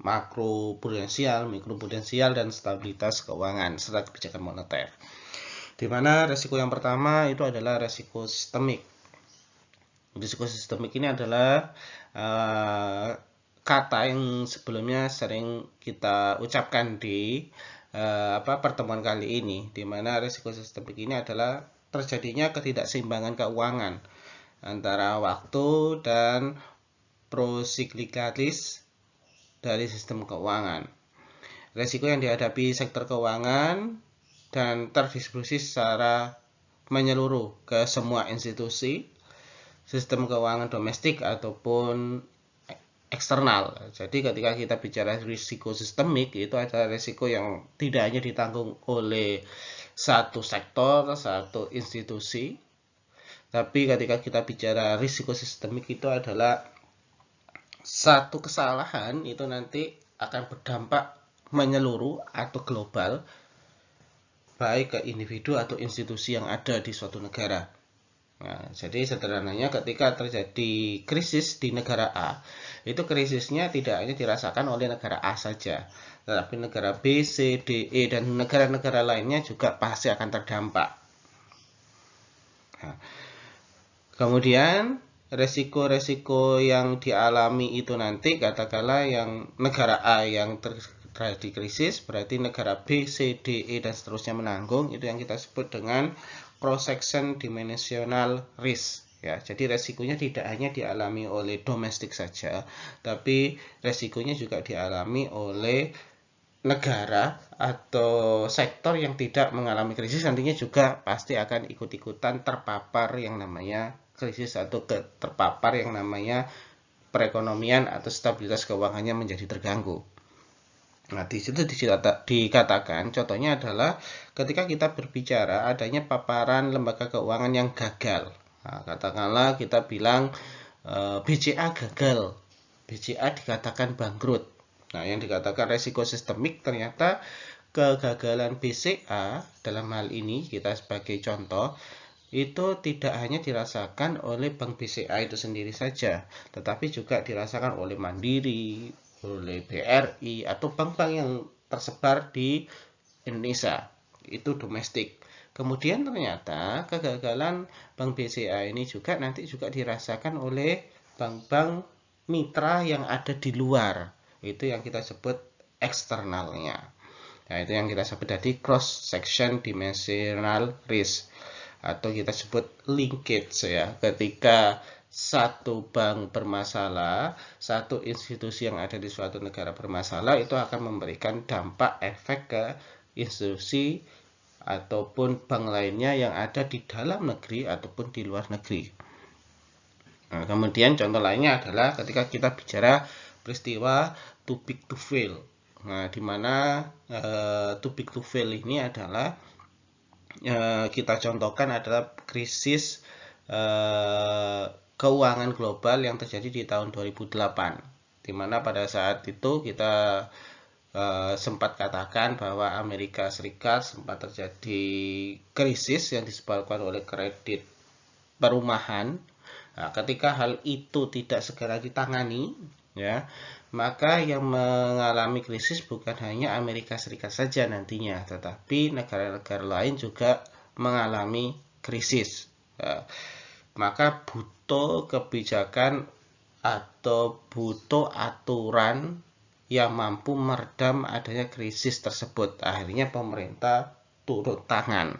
makroprudensial, mikroprudensial, dan stabilitas keuangan serta kebijakan moneter. Di mana resiko yang pertama itu adalah resiko sistemik. Risiko sistemik ini adalah kata yang sebelumnya sering kita ucapkan di pertemuan kali ini, di mana risiko sistemik ini adalah terjadinya ketidakseimbangan keuangan antara waktu dan prosiklikalitas dari sistem keuangan. Risiko yang dihadapi sektor keuangan dan terdistribusi secara menyeluruh ke semua institusi sistem keuangan domestik ataupun eksternal. Jadi ketika kita bicara risiko sistemik, itu adalah risiko yang tidak hanya ditanggung oleh satu sektor, satu institusi, tapi ketika kita bicara risiko sistemik itu adalah satu kesalahan itu nanti akan berdampak menyeluruh atau global, baik ke individu atau institusi yang ada di suatu negara. Jadi sederhananya ketika terjadi krisis di negara A, itu krisisnya tidak hanya dirasakan oleh negara A saja, tetapi negara B, C, D, E, dan negara-negara lainnya juga pasti akan terdampak. Kemudian resiko-resiko yang dialami itu nanti katakanlah yang negara A yang terjadi krisis, berarti negara B, C, D, E, dan seterusnya menanggung, itu yang kita sebut dengan cross-section dimensional risk ya. Jadi resikonya tidak hanya dialami oleh domestik saja, tapi resikonya juga dialami oleh negara atau sektor yang tidak mengalami krisis nantinya juga pasti akan ikut-ikutan terpapar yang namanya krisis atau terpapar yang namanya perekonomian atau stabilitas keuangannya menjadi terganggu. Nah, di situ dikatakan, contohnya adalah ketika kita berbicara adanya paparan lembaga keuangan yang gagal. Nah, katakanlah kita bilang BCA gagal, BCA dikatakan bangkrut. Nah, yang dikatakan resiko sistemik ternyata kegagalan BCA dalam hal ini kita sebagai contoh itu tidak hanya dirasakan oleh Bank BCA itu sendiri saja, tetapi juga dirasakan oleh Mandiri, oleh BRI, atau bank-bank yang tersebar di Indonesia, itu domestik. Kemudian ternyata kegagalan Bank BCA ini juga nanti juga dirasakan oleh bank-bank mitra yang ada di luar, itu yang kita sebut eksternalnya. Nah, itu yang kita sebut tadi cross section dimensional risk, atau kita sebut linkage ya. Ketika satu bank bermasalah, satu institusi yang ada di suatu negara bermasalah, itu akan memberikan dampak efek ke institusi ataupun bank lainnya yang ada di dalam negeri ataupun di luar negeri. Nah, kemudian contoh lainnya adalah ketika kita bicara peristiwa too big to fail. Nah, di mana too big to fail ini adalah kita contohkan adalah krisis keuangan global yang terjadi di tahun 2008, di mana pada saat itu kita sempat katakan bahwa Amerika Serikat sempat terjadi krisis yang disebabkan oleh kredit perumahan. Nah, ketika hal itu tidak segera ditangani, ya, maka yang mengalami krisis bukan hanya Amerika Serikat saja nantinya, tetapi negara-negara lain juga mengalami krisis. Ya, maka butuh kebijakan atau butuh aturan yang mampu meredam adanya krisis tersebut. Akhirnya pemerintah turun tangan.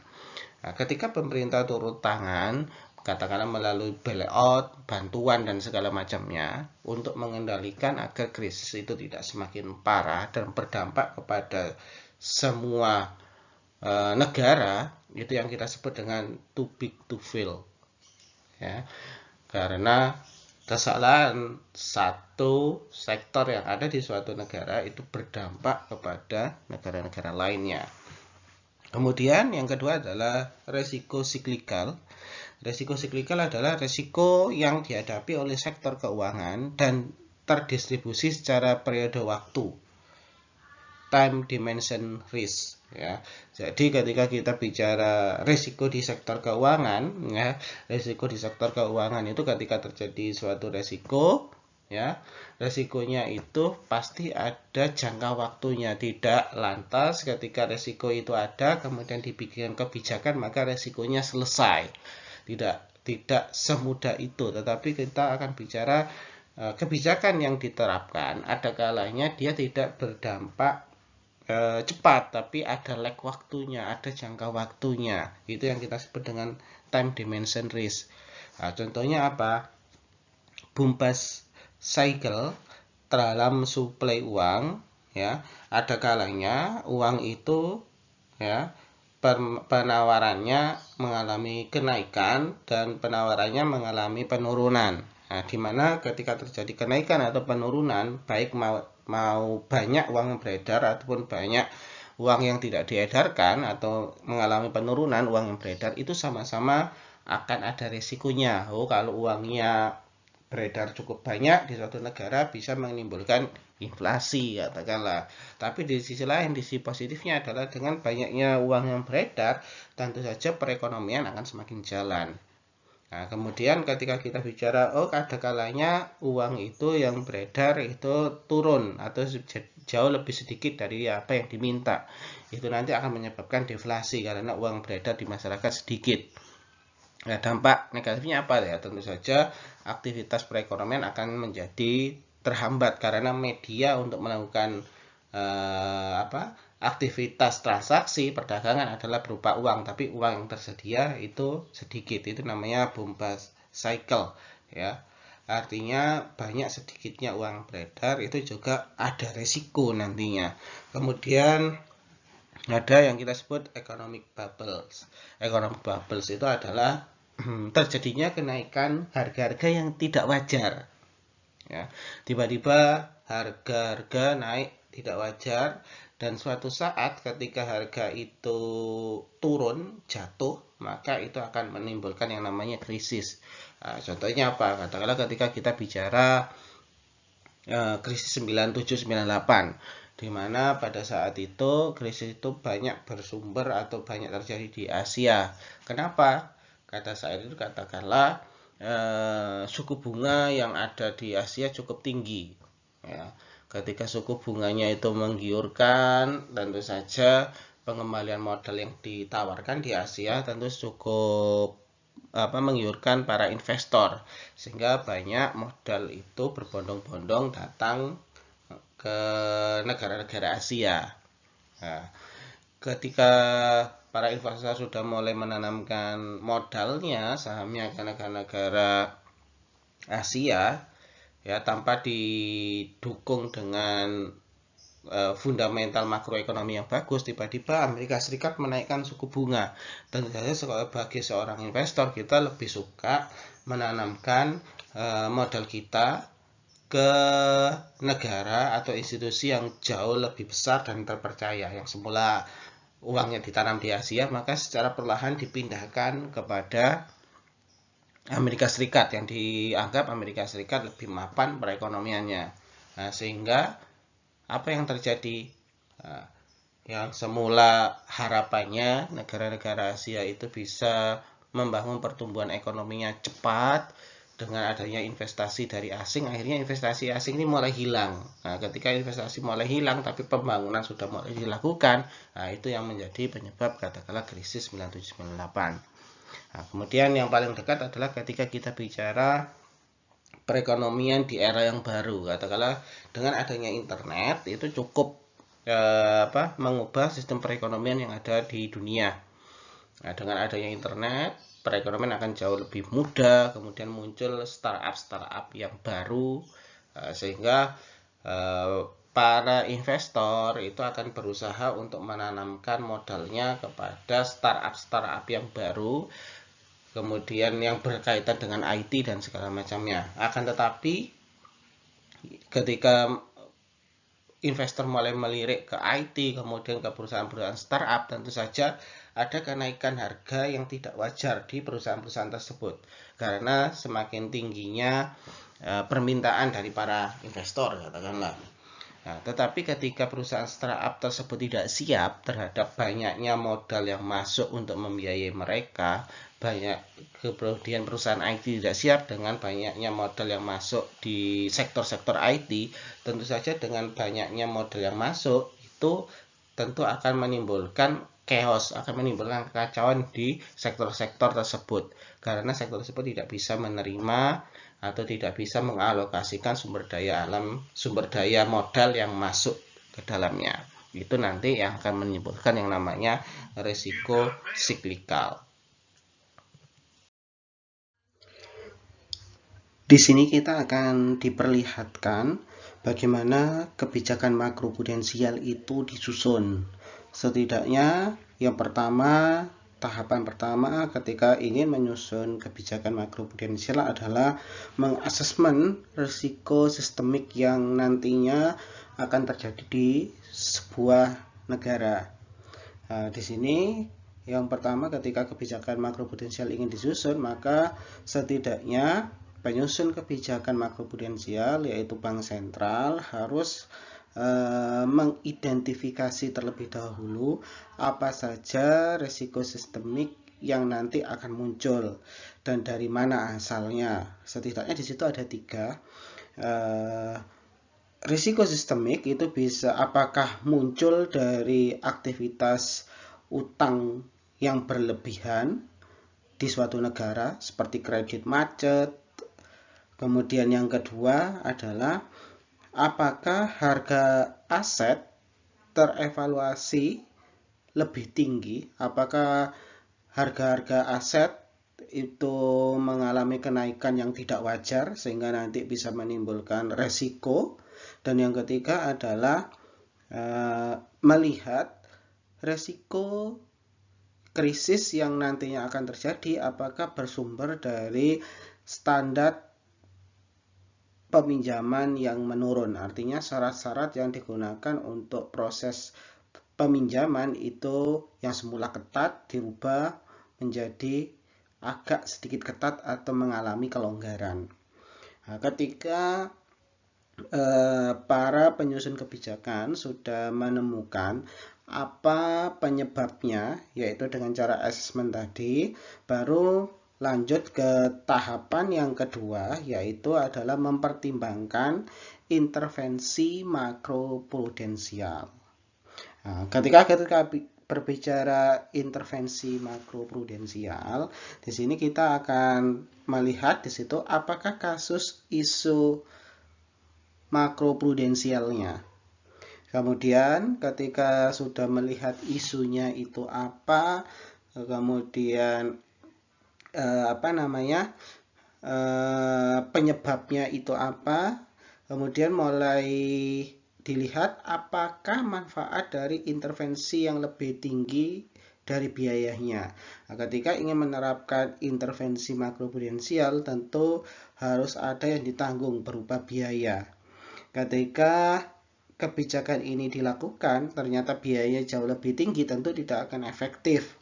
Nah, ketika pemerintah turun tangan, katakanlah melalui bailout, bantuan dan segala macamnya, untuk mengendalikan agar krisis itu tidak semakin parah dan berdampak kepada semua negara, itu yang kita sebut dengan too big to fail. Ya, karena kesalahan satu sektor yang ada di suatu negara itu berdampak kepada negara-negara lainnya. Kemudian yang kedua adalah resiko siklikal. Resiko siklikal adalah resiko yang dihadapi oleh sektor keuangan dan terdistribusi secara periode waktu, time dimension risk ya. Jadi ketika kita bicara risiko di sektor keuangan ya, risiko di sektor keuangan itu ketika terjadi suatu risiko ya, risikonya itu pasti ada jangka waktunya, tidak lantas ketika risiko itu ada kemudian dibikin kebijakan maka risikonya selesai. Tidak semudah itu, tetapi kita akan bicara kebijakan yang diterapkan ada kalanya dia tidak berdampak cepat, tapi ada lag waktunya, ada jangka waktunya. Itu yang kita sebut dengan time dimension risk. Nah, contohnya apa? Boom bust cycle dalam suplai uang ya, ada kalanya uang itu ya penawarannya mengalami kenaikan dan penawarannya mengalami penurunan. Nah, di mana ketika terjadi kenaikan atau penurunan, baik mau banyak uang yang beredar ataupun banyak uang yang tidak diedarkan atau mengalami penurunan uang yang beredar, itu sama-sama akan ada risikonya. Oh, kalau uangnya beredar cukup banyak di suatu negara bisa menimbulkan inflasi katakanlah. Tapi di sisi lain, di sisi positifnya adalah dengan banyaknya uang yang beredar, tentu saja perekonomian akan semakin jalan. Nah, kemudian ketika kita bicara, oh ada kalanya uang itu yang beredar itu turun atau jauh lebih sedikit dari apa yang diminta. Itu nanti akan menyebabkan deflasi karena uang beredar di masyarakat sedikit. Nah, dampak negatifnya apa ya? Tentu saja aktivitas perekonomian akan menjadi terhambat karena media untuk melakukan aktivitas transaksi perdagangan adalah berupa uang, tapi uang yang tersedia itu sedikit. Itu namanya boom bust cycle ya. Artinya banyak sedikitnya uang beredar itu juga ada resiko nantinya. Kemudian ada yang kita sebut economic bubbles. Economic bubbles itu adalah terjadinya kenaikan harga-harga yang tidak wajar Ya, tiba-tiba harga-harga naik tidak wajar, dan suatu saat ketika harga itu turun, jatuh, maka itu akan menimbulkan yang namanya krisis. Nah, contohnya apa? Katakanlah ketika kita bicara krisis 97-98, di mana pada saat itu krisis itu banyak bersumber atau banyak terjadi di Asia. Kenapa? Kata saya itu katakanlah suku bunga yang ada di Asia cukup tinggi. Ya, ketika suku bunganya itu menggiurkan, tentu saja pengembalian modal yang ditawarkan di Asia tentu cukup menggiurkan para investor, sehingga banyak modal itu berbondong-bondong datang ke negara-negara Asia. Nah, ketika para investor sudah mulai menanamkan modalnya sahamnya ke negara-negara Asia, ya tanpa didukung dengan fundamental makroekonomi yang bagus, tiba-tiba Amerika Serikat menaikkan suku bunga. Tentu saja sebagai seorang investor, kita lebih suka menanamkan modal kita ke negara atau institusi yang jauh lebih besar dan terpercaya. Yang semula uangnya ditanam di Asia, maka secara perlahan dipindahkan kepada Amerika Serikat, yang dianggap Amerika Serikat lebih mapan perekonomiannya. Nah, sehingga apa yang terjadi? Nah, yang semula harapannya negara-negara Asia itu bisa membangun pertumbuhan ekonominya cepat dengan adanya investasi dari asing, akhirnya investasi asing ini mulai hilang. Nah, ketika investasi mulai hilang tapi pembangunan sudah mulai dilakukan, nah itu yang menjadi penyebab katakanlah krisis 97-98. Nah, kemudian yang paling dekat adalah ketika kita bicara perekonomian di era yang baru, katakanlah dengan adanya internet itu cukup mengubah sistem perekonomian yang ada di dunia. Nah, dengan adanya internet, perekonomian akan jauh lebih mudah, kemudian muncul startup yang baru, sehingga para investor itu akan berusaha untuk menanamkan modalnya kepada startup yang baru, kemudian yang berkaitan dengan IT dan segala macamnya. Akan tetapi ketika investor mulai melirik ke IT, kemudian ke perusahaan-perusahaan startup, tentu saja ada kenaikan harga yang tidak wajar di perusahaan-perusahaan tersebut, karena semakin tingginya permintaan dari para investor, katakanlah. Nah, tetapi ketika perusahaan startup tersebut tidak siap terhadap banyaknya modal yang masuk untuk membiayai mereka, kemudian perusahaan IT tidak siap dengan banyaknya modal yang masuk di sektor-sektor IT, tentu saja dengan banyaknya modal yang masuk itu tentu akan menimbulkan chaos, akan menimbulkan kekacauan di sektor-sektor tersebut, karena sektor tersebut tidak bisa menerima atau tidak bisa mengalokasikan sumber daya alam, sumber daya modal yang masuk ke dalamnya. Itu nanti yang akan menimbulkan yang namanya risiko siklikal. Di sini kita akan diperlihatkan bagaimana kebijakan makroprudensial itu disusun. Setidaknya yang pertama, tahapan pertama ketika ingin menyusun kebijakan makroprudensial adalah mengasesmen risiko sistemik yang nantinya akan terjadi di sebuah negara. Nah, di sini yang pertama ketika kebijakan makroprudensial ingin disusun, maka setidaknya penyusun kebijakan makroprudensial yaitu bank sentral harus mengidentifikasi terlebih dahulu apa saja risiko sistemik yang nanti akan muncul dan dari mana asalnya. Setidaknya di situ ada 3. Risiko sistemik itu bisa apakah muncul dari aktivitas utang yang berlebihan di suatu negara seperti kredit macet. Kemudian yang kedua adalah apakah harga aset terevaluasi lebih tinggi, apakah harga-harga aset itu mengalami kenaikan yang tidak wajar sehingga nanti bisa menimbulkan resiko. Dan yang ketiga adalah melihat resiko krisis yang nantinya akan terjadi apakah bersumber dari standar peminjaman yang menurun. Artinya syarat-syarat yang digunakan untuk proses peminjaman itu yang semula ketat dirubah menjadi agak sedikit ketat atau mengalami kelonggaran. Nah, ketika para penyusun kebijakan sudah menemukan apa penyebabnya, yaitu dengan cara asesmen tadi, baru lanjut ke tahapan yang kedua, yaitu adalah mempertimbangkan intervensi makroprudensial. Nah, ketika berbicara intervensi makroprudensial, di sini kita akan melihat di situ apakah kasus isu makroprudensialnya. Kemudian ketika sudah melihat isunya itu apa, kemudian penyebabnya itu apa, kemudian mulai dilihat apakah manfaat dari intervensi yang lebih tinggi dari biayanya. Nah, ketika ingin menerapkan intervensi makroprudensial, tentu harus ada yang ditanggung berupa biaya. Ketika kebijakan ini dilakukan, ternyata biayanya jauh lebih tinggi, tentu tidak akan efektif.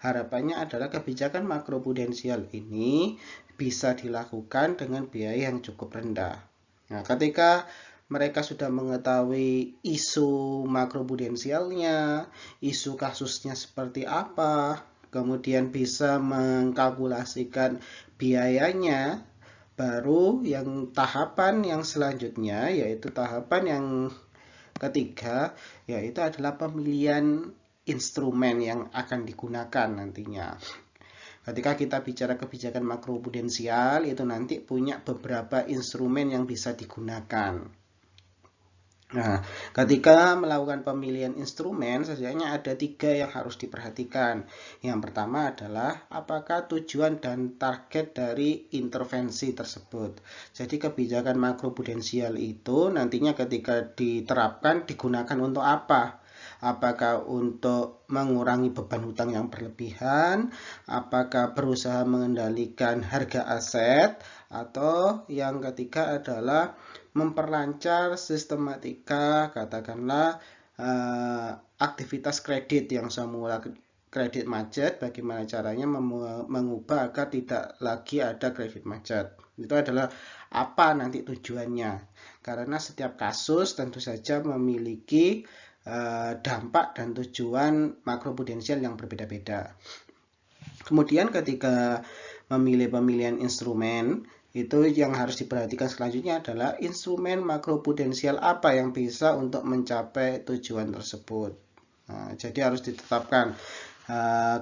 Harapannya adalah kebijakan makroprudensial ini bisa dilakukan dengan biaya yang cukup rendah. Nah, ketika mereka sudah mengetahui isu makroprudensialnya, isu kasusnya seperti apa, kemudian bisa mengkalkulasikan biayanya, baru yang tahapan yang selanjutnya, yaitu tahapan yang ketiga, yaitu adalah pemilihan instrumen yang akan digunakan nantinya. Ketika kita bicara kebijakan makroprudensial, itu nanti punya beberapa instrumen yang bisa digunakan. Nah, ketika melakukan pemilihan instrumen, setidaknya ada 3 yang harus diperhatikan. Yang pertama adalah apakah tujuan dan target dari intervensi tersebut. Jadi kebijakan makroprudensial itu nantinya ketika diterapkan digunakan untuk apa? Apakah untuk mengurangi beban hutang yang berlebihan, apakah berusaha mengendalikan harga aset, atau yang ketiga adalah memperlancar sistematika, katakanlah aktivitas kredit yang semula kredit macet, bagaimana caranya mengubah agar tidak lagi ada kredit macet. Itu adalah apa nanti tujuannya, karena setiap kasus tentu saja memiliki dampak dan tujuan makroprudensial yang berbeda-beda. Kemudian ketika memilih pemilihan instrumen, itu yang harus diperhatikan selanjutnya adalah instrumen makroprudensial apa yang bisa untuk mencapai tujuan tersebut. Nah, jadi harus ditetapkan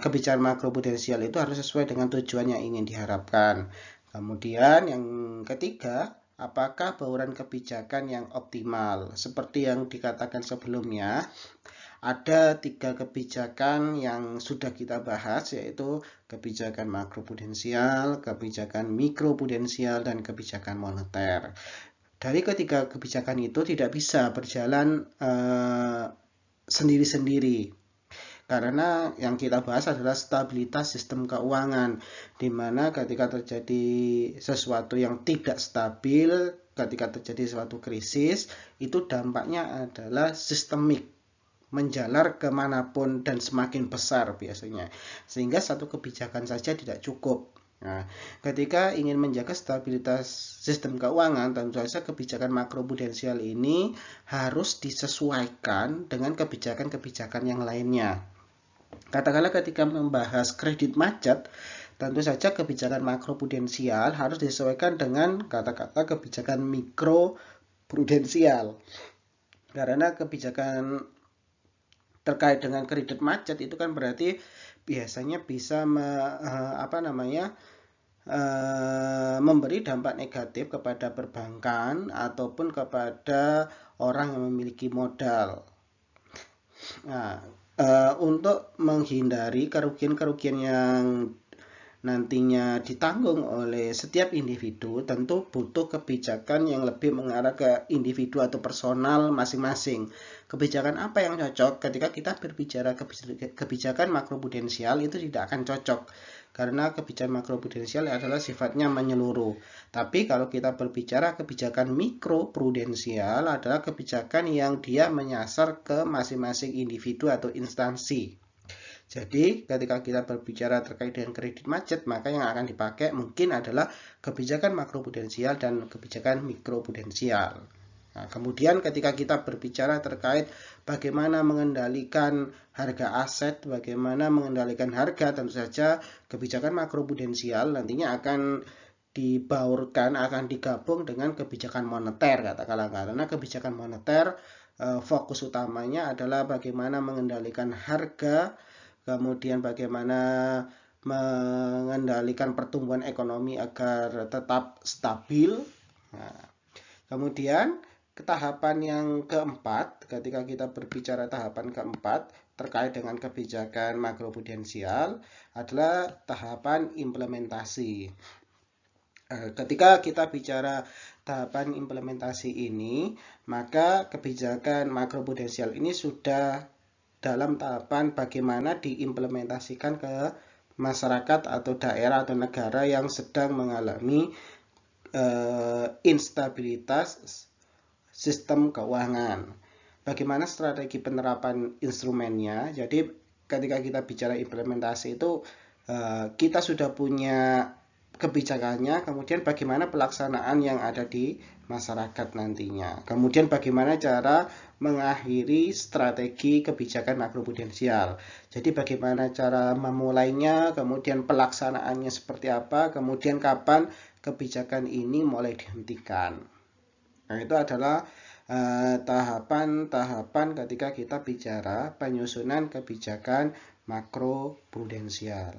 kebijakan makroprudensial itu harus sesuai dengan tujuan yang ingin diharapkan. Kemudian yang ketiga, apakah bauran kebijakan yang optimal? Seperti yang dikatakan sebelumnya, ada 3 kebijakan yang sudah kita bahas, yaitu kebijakan makroprudensial, kebijakan mikroprudensial, dan kebijakan moneter. Dari ketiga kebijakan itu tidak bisa berjalan sendiri-sendiri, karena yang kita bahas adalah stabilitas sistem keuangan, di mana ketika terjadi sesuatu yang tidak stabil, ketika terjadi suatu krisis, itu dampaknya adalah sistemik, menjalar kemanapun dan semakin besar biasanya, sehingga satu kebijakan saja tidak cukup. Nah, ketika ingin menjaga stabilitas sistem keuangan, tentu saja kebijakan makroprudensial ini harus disesuaikan dengan kebijakan-kebijakan yang lainnya. Katakanlah ketika membahas kredit macet, tentu saja kebijakan makroprudensial harus disesuaikan dengan kata-kata kebijakan mikroprudensial, karena kebijakan terkait dengan kredit macet itu kan berarti biasanya bisa memberi dampak negatif kepada perbankan ataupun kepada orang yang memiliki modal. Nah, untuk menghindari kerugian-kerugian yang nantinya ditanggung oleh setiap individu, tentu butuh kebijakan yang lebih mengarah ke individu atau personal masing-masing. Kebijakan apa yang cocok? Ketika kita berbicara kebijakan makroprudensial itu tidak akan cocok, karena kebijakan makroprudensial adalah sifatnya menyeluruh. Tapi kalau kita berbicara kebijakan mikroprudensial adalah kebijakan yang dia menyasar ke masing-masing individu atau instansi. Jadi ketika kita berbicara terkait dengan kredit macet, maka yang akan dipakai mungkin adalah kebijakan makroprudensial dan kebijakan mikroprudensial. Nah, kemudian ketika kita berbicara terkait bagaimana mengendalikan harga aset, bagaimana mengendalikan harga, tentu saja kebijakan makroprudensial nantinya akan dibaurkan, akan digabung dengan kebijakan moneter, katakanlah, karena kebijakan moneter fokus utamanya adalah bagaimana mengendalikan harga, kemudian bagaimana mengendalikan pertumbuhan ekonomi agar tetap stabil. Nah, kemudian tahapan yang keempat, ketika kita berbicara tahapan keempat terkait dengan kebijakan makroprudensial adalah tahapan implementasi. Ketika kita bicara tahapan implementasi ini, maka kebijakan makroprudensial ini sudah dalam tahapan bagaimana diimplementasikan ke masyarakat atau daerah atau negara yang sedang mengalami instabilitas sistem keuangan. Bagaimana strategi penerapan instrumennya? Jadi ketika kita bicara implementasi itu kita sudah punya kebijakannya, kemudian bagaimana pelaksanaan yang ada di masyarakat nantinya. Kemudian bagaimana cara mengakhiri strategi kebijakan makroprudensial. Jadi bagaimana cara memulainya, kemudian pelaksanaannya seperti apa, kemudian kapan kebijakan ini mulai dihentikan. Nah, itu adalah tahapan-tahapan ketika kita bicara penyusunan kebijakan makroprudensial.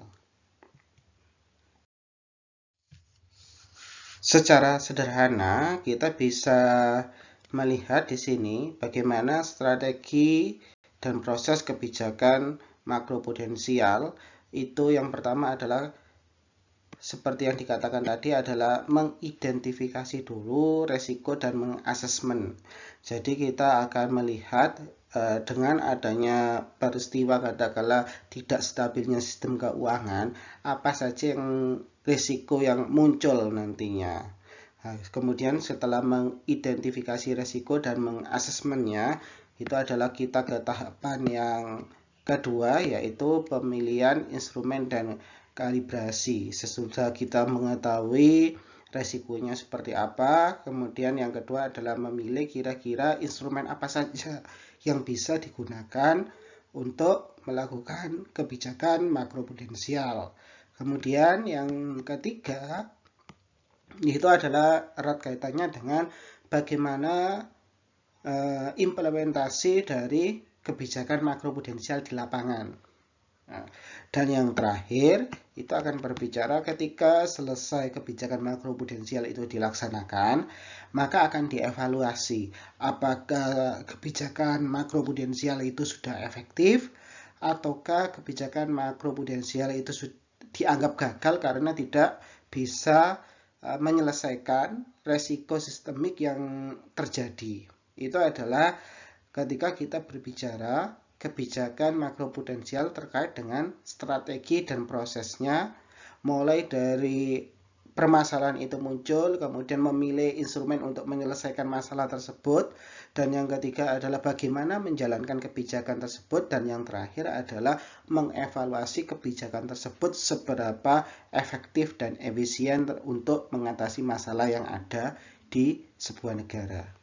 Secara sederhana, kita bisa melihat di sini bagaimana strategi dan proses kebijakan makroprudensial. Itu yang pertama adalah seperti yang dikatakan tadi adalah mengidentifikasi dulu resiko dan mengasesmen. Jadi kita akan melihat dengan adanya peristiwa katakanlah tidak stabilnya sistem keuangan, apa saja yang risiko yang muncul nantinya. Nah, kemudian setelah mengidentifikasi risiko dan mengasesmennya, itu adalah kita ke tahapan yang kedua, yaitu pemilihan instrumen dan kalibrasi. Sesudah kita mengetahui resikonya seperti apa, kemudian yang kedua adalah memilih kira-kira instrumen apa saja yang bisa digunakan untuk melakukan kebijakan makroprudensial. Kemudian yang ketiga itu adalah erat kaitannya dengan bagaimana implementasi dari kebijakan makroprudensial di lapangan. Nah, dan yang terakhir itu akan berbicara ketika selesai kebijakan makroprudensial itu dilaksanakan, maka akan dievaluasi apakah kebijakan makroprudensial itu sudah efektif ataukah kebijakan makroprudensial itu dianggap gagal karena tidak bisa menyelesaikan resiko sistemik yang terjadi. Itu adalah ketika kita berbicara kebijakan makroprudensial terkait dengan strategi dan prosesnya, mulai dari permasalahan itu muncul, kemudian memilih instrumen untuk menyelesaikan masalah tersebut, dan yang ketiga adalah bagaimana menjalankan kebijakan tersebut, dan yang terakhir adalah mengevaluasi kebijakan tersebut seberapa efektif dan efisien untuk mengatasi masalah yang ada di sebuah negara.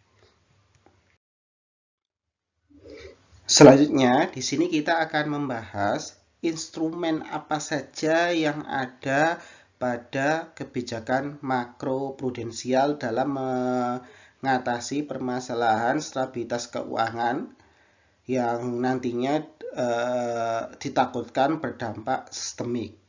Selanjutnya, di sini kita akan membahas instrumen apa saja yang ada pada kebijakan makroprudensial dalam mengatasi permasalahan stabilitas keuangan yang nantinya ditakutkan berdampak sistemik.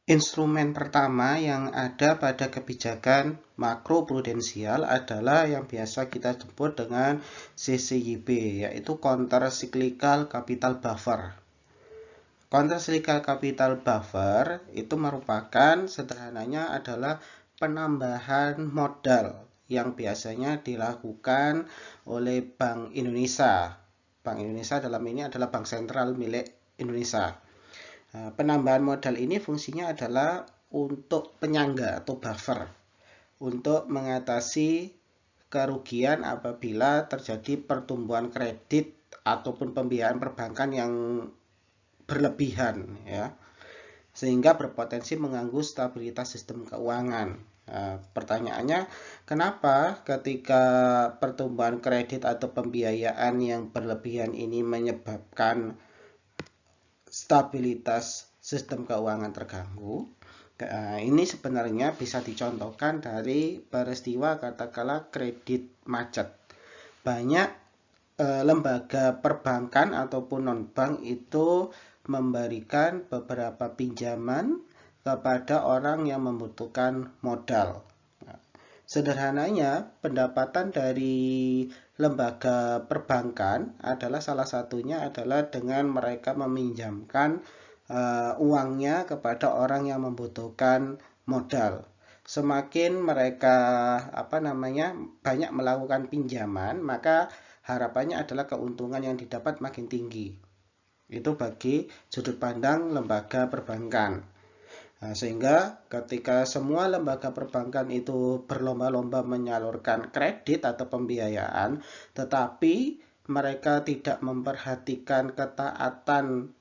Instrumen pertama yang ada pada kebijakan makroprudensial adalah yang biasa kita sebut dengan CCYB, yaitu Counter Cyclical Capital Buffer. Counter Cyclical Capital Buffer itu merupakan sederhananya adalah penambahan modal yang biasanya dilakukan oleh Bank Indonesia. Bank Indonesia dalam ini adalah bank sentral milik Indonesia. Penambahan modal ini fungsinya adalah untuk penyangga atau buffer, untuk mengatasi kerugian apabila terjadi pertumbuhan kredit ataupun pembiayaan perbankan yang berlebihan, ya, sehingga berpotensi mengganggu stabilitas sistem keuangan. Pertanyaannya, kenapa ketika pertumbuhan kredit atau pembiayaan yang berlebihan ini menyebabkan stabilitas sistem keuangan terganggu? Ini sebenarnya bisa dicontohkan dari peristiwa katakanlah kredit macet. Banyak lembaga perbankan ataupun non-bank itu memberikan beberapa pinjaman kepada orang yang membutuhkan modal. Sederhananya, pendapatan dari lembaga perbankan adalah salah satunya adalah dengan mereka meminjamkan uangnya kepada orang yang membutuhkan modal. Semakin mereka banyak melakukan pinjaman, maka harapannya adalah keuntungan yang didapat makin tinggi. Itu bagi sudut pandang lembaga perbankan. Sehingga ketika semua lembaga perbankan itu berlomba-lomba menyalurkan kredit atau pembiayaan, tetapi mereka tidak memperhatikan ketaatan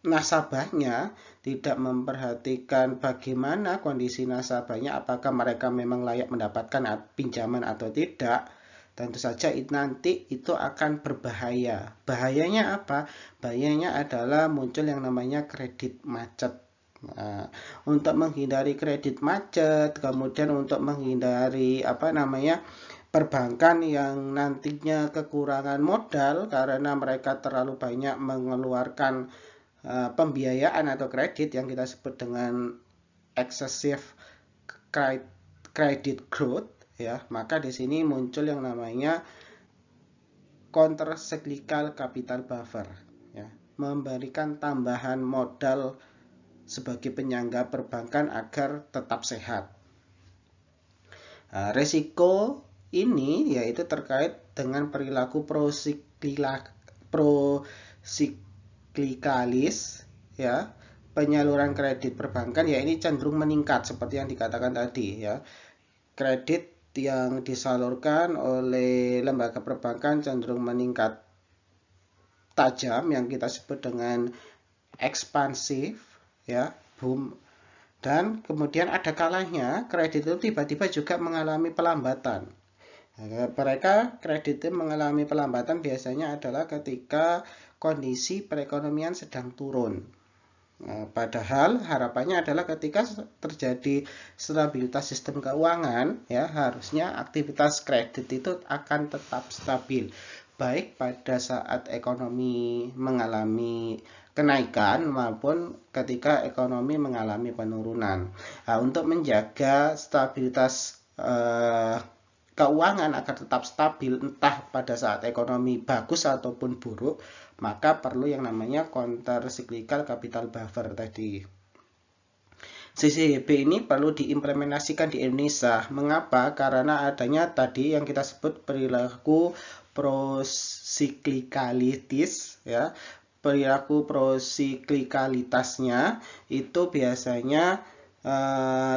nasabahnya, tidak memperhatikan bagaimana kondisi nasabahnya, apakah mereka memang layak mendapatkan pinjaman atau tidak, tentu saja nanti itu akan berbahaya. Bahayanya apa? Bahayanya adalah muncul yang namanya kredit macet. Untuk menghindari kredit macet, kemudian untuk menghindari perbankan yang nantinya kekurangan modal karena mereka terlalu banyak mengeluarkan pembiayaan atau kredit yang kita sebut dengan excessive credit growth, ya, maka di sini muncul yang namanya counter cyclical capital buffer, ya, memberikan tambahan modal sebagai penyangga perbankan agar tetap sehat. Resiko ini yaitu terkait dengan perilaku prosiklikalis, ya, penyaluran kredit perbankan, ya, ini cenderung meningkat seperti yang dikatakan tadi, ya. Kredit yang disalurkan oleh lembaga perbankan cenderung meningkat tajam yang kita sebut dengan ekspansif, ya, boom. Dan kemudian ada kalanya kredit itu tiba-tiba juga mengalami pelambatan. Mereka kredit itu mengalami pelambatan biasanya adalah ketika kondisi perekonomian sedang turun. Padahal harapannya adalah ketika terjadi stabilitas sistem keuangan, ya, harusnya aktivitas kredit itu akan tetap stabil, baik pada saat ekonomi mengalami kenaikan maupun ketika ekonomi mengalami penurunan. Untuk menjaga stabilitas keuangan agar tetap stabil entah pada saat ekonomi bagus ataupun buruk, maka perlu yang namanya counter cyclical capital buffer tadi. CCYB ini perlu diimplementasikan di Indonesia. Mengapa? Karena adanya tadi yang kita sebut perilaku prosiklikalitis, ya. Perilaku prosiklikalitasnya itu biasanya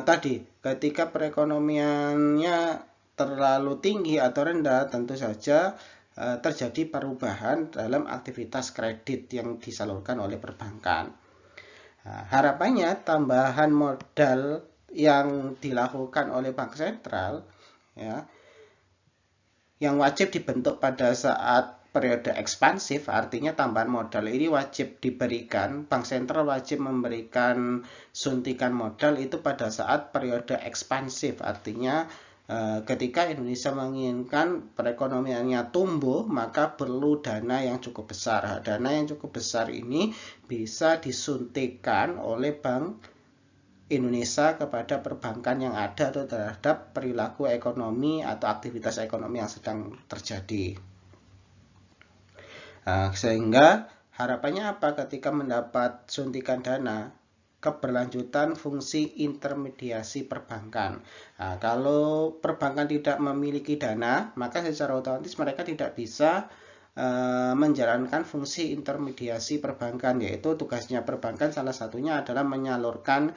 tadi ketika perekonomiannya terlalu tinggi atau rendah, tentu saja terjadi perubahan dalam aktivitas kredit yang disalurkan oleh perbankan. Harapannya tambahan modal yang dilakukan oleh bank sentral, ya, yang wajib dibentuk pada saat periode ekspansif, artinya tambahan modal ini wajib diberikan, bank sentral wajib memberikan suntikan modal itu pada saat periode ekspansif, artinya ketika Indonesia menginginkan perekonomiannya tumbuh, maka perlu dana yang cukup besar. Dana yang cukup besar ini bisa disuntikkan oleh Bank Indonesia kepada perbankan yang ada atau terhadap perilaku ekonomi atau aktivitas ekonomi yang sedang terjadi. Sehingga harapannya apa ketika mendapat suntikan dana? Keberlanjutan fungsi intermediasi perbankan. Kalau perbankan tidak memiliki dana, maka secara otomatis mereka tidak bisa menjalankan fungsi intermediasi perbankan, yaitu tugasnya perbankan salah satunya adalah menyalurkan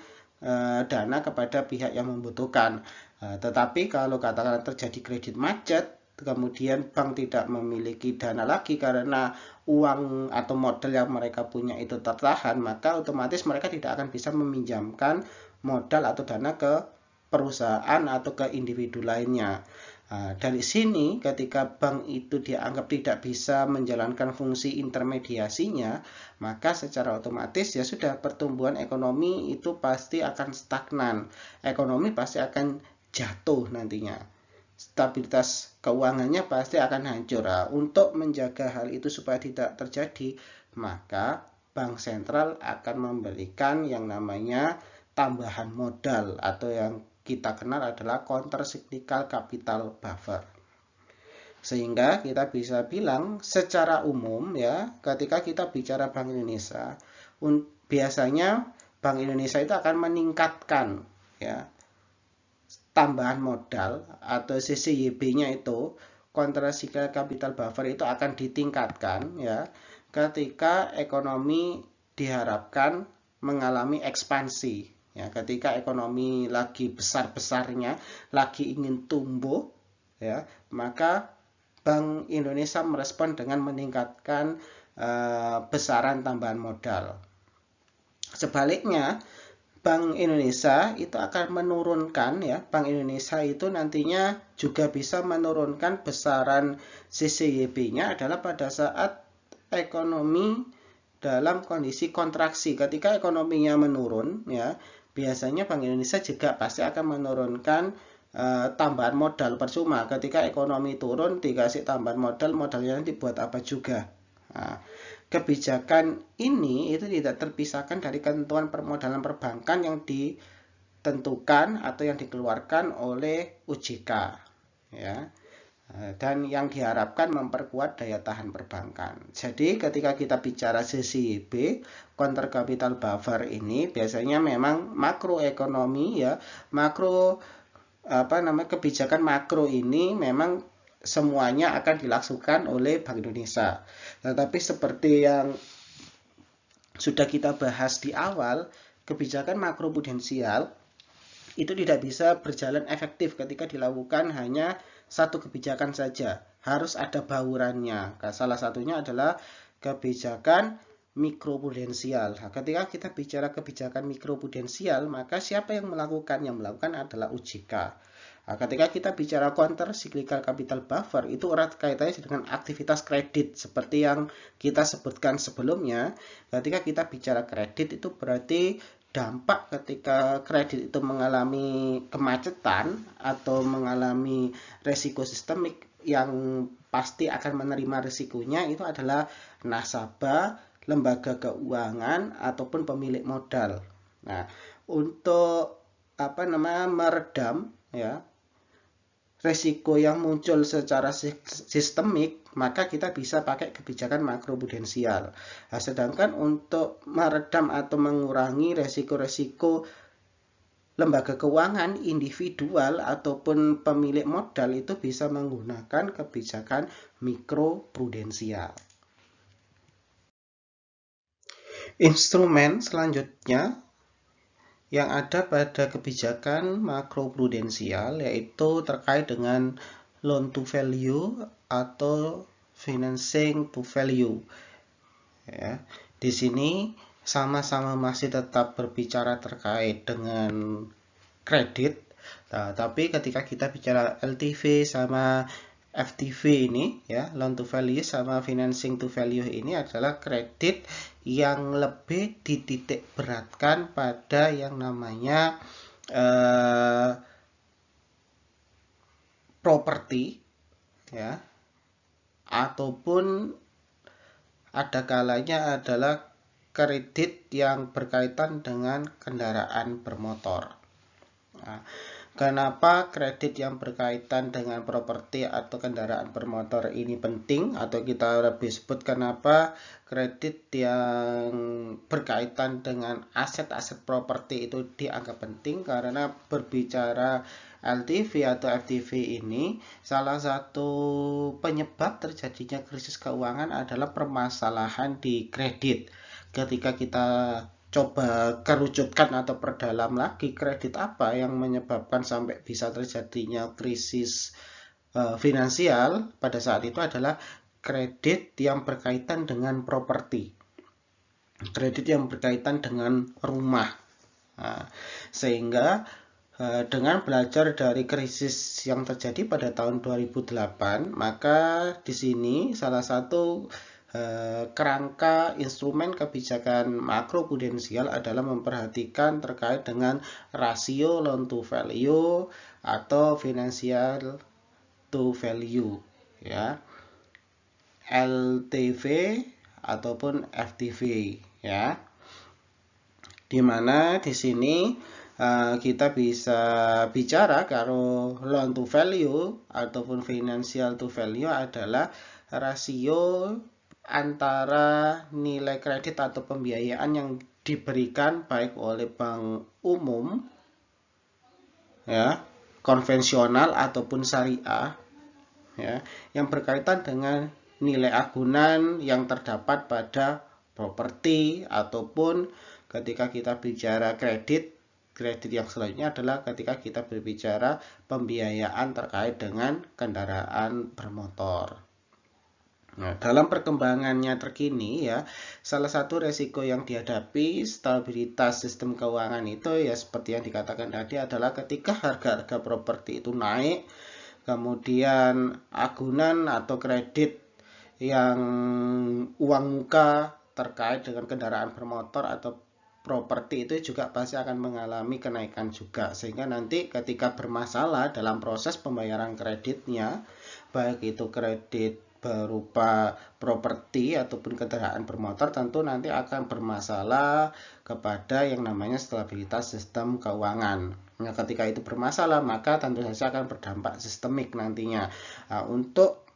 dana kepada pihak yang membutuhkan. Tetapi kalau katakanlah terjadi kredit macet, kemudian bank tidak memiliki dana lagi karena uang atau modal yang mereka punya itu tertahan, maka otomatis mereka tidak akan bisa meminjamkan modal atau dana ke perusahaan atau ke individu lainnya. Dari sini ketika bank itu dianggap tidak bisa menjalankan fungsi intermediasinya, maka secara otomatis ya sudah, pertumbuhan ekonomi itu pasti akan stagnan. Ekonomi pasti akan jatuh nantinya. Stabilitas keuangannya pasti akan hancur. Untuk menjaga hal itu supaya tidak terjadi, maka bank sentral akan memberikan yang namanya tambahan modal atau yang kita kenal adalah counter cyclical capital buffer. Sehingga kita bisa bilang secara umum ya, ketika kita bicara Bank Indonesia, biasanya Bank Indonesia itu akan meningkatkan ya tambahan modal atau CCYB-nya itu, counter cyclical capital buffer itu akan ditingkatkan ya ketika ekonomi diharapkan mengalami ekspansi. Ya, ketika ekonomi lagi besar-besarnya, lagi ingin tumbuh, ya, maka Bank Indonesia merespon dengan meningkatkan besaran tambahan modal. Sebaliknya, Bank Indonesia itu akan menurunkan ya, Bank Indonesia itu nantinya juga bisa menurunkan besaran CCYB-nya adalah pada saat ekonomi dalam kondisi kontraksi. Ketika ekonominya menurun ya, biasanya Bank Indonesia juga pasti akan menurunkan tambahan modal. Percuma ketika ekonomi turun dikasih tambahan modal, modalnya nanti buat apa juga. Nah, kebijakan ini itu tidak terpisahkan dari ketentuan permodalan perbankan yang ditentukan atau yang dikeluarkan oleh OJK ya, dan yang diharapkan memperkuat daya tahan perbankan. Jadi ketika kita bicara CCYB, counter capital buffer ini biasanya memang makroekonomi ya, kebijakan makro ini memang semuanya akan dilakukan oleh Bank Indonesia. Tetapi seperti yang sudah kita bahas di awal, kebijakan makroprudensial itu tidak bisa berjalan efektif ketika dilakukan hanya satu kebijakan saja. Harus ada baurannya. Salah satunya adalah kebijakan mikroprudensial. Nah, ketika kita bicara kebijakan mikroprudensial, maka siapa yang melakukan? Yang melakukan adalah OJK. Nah, ketika kita bicara counter cyclical capital buffer, itu erat kaitannya dengan aktivitas kredit. Seperti yang kita sebutkan sebelumnya, ketika kita bicara kredit itu berarti dampak ketika kredit itu mengalami kemacetan atau mengalami resiko sistemik, yang pasti akan menerima risikonya itu adalah nasabah, lembaga keuangan ataupun pemilik modal. Nah, untuk meredam ya resiko yang muncul secara sistemik, maka kita bisa pakai kebijakan makroprudensial. Nah, sedangkan untuk meredam atau mengurangi resiko-resiko lembaga keuangan individual ataupun pemilik modal itu bisa menggunakan kebijakan mikroprudensial. Instrumen selanjutnya yang ada pada kebijakan makroprudensial yaitu terkait dengan loan to value atau financing to value. Ya, di sini sama-sama masih tetap berbicara terkait dengan kredit. Nah, tapi ketika kita bicara LTV sama FTV ini ya, loan to value sama financing to value ini adalah kredit yang lebih dititik beratkan pada yang namanya properti ya, ataupun ada kalanya adalah kredit yang berkaitan dengan kendaraan bermotor. Nah, kenapa kredit yang berkaitan dengan properti atau kendaraan bermotor ini penting, atau kita lebih sebut kenapa kredit yang berkaitan dengan aset-aset properti itu dianggap penting? Karena berbicara LTV atau FTV ini, salah satu penyebab terjadinya krisis keuangan adalah permasalahan di kredit. Ketika kita coba kerucutkan atau perdalam lagi, kredit apa yang menyebabkan sampai bisa terjadinya krisis finansial pada saat itu adalah kredit yang berkaitan dengan properti, kredit yang berkaitan dengan rumah. Nah, sehingga dengan belajar dari krisis yang terjadi pada tahun 2008, maka di sini salah satu kerangka instrumen kebijakan makroprudensial adalah memperhatikan terkait dengan rasio loan to value atau financial to value, ya, LTV ataupun FTV, ya. Dimana di sini kita bisa bicara kalau loan to value ataupun financial to value adalah rasio antara nilai kredit atau pembiayaan yang diberikan baik oleh bank umum, ya, konvensional ataupun syariah, ya, yang berkaitan dengan nilai agunan yang terdapat pada properti, ataupun ketika kita bicara kredit yang selanjutnya adalah ketika kita berbicara pembiayaan terkait dengan kendaraan bermotor. Nah, dalam perkembangannya terkini, ya, salah satu resiko yang dihadapi stabilitas sistem keuangan itu, ya, seperti yang dikatakan tadi, adalah ketika harga-harga properti itu naik, kemudian agunan atau kredit yang uang muka terkait dengan kendaraan bermotor atau properti itu juga pasti akan mengalami kenaikan juga, sehingga nanti ketika bermasalah dalam proses pembayaran kreditnya, baik itu kredit berupa properti ataupun kendaraan bermotor, tentu nanti akan bermasalah kepada yang namanya stabilitas sistem keuangan. Nah, ketika itu bermasalah, maka tentu saja akan berdampak sistemik nantinya. Nah, untuk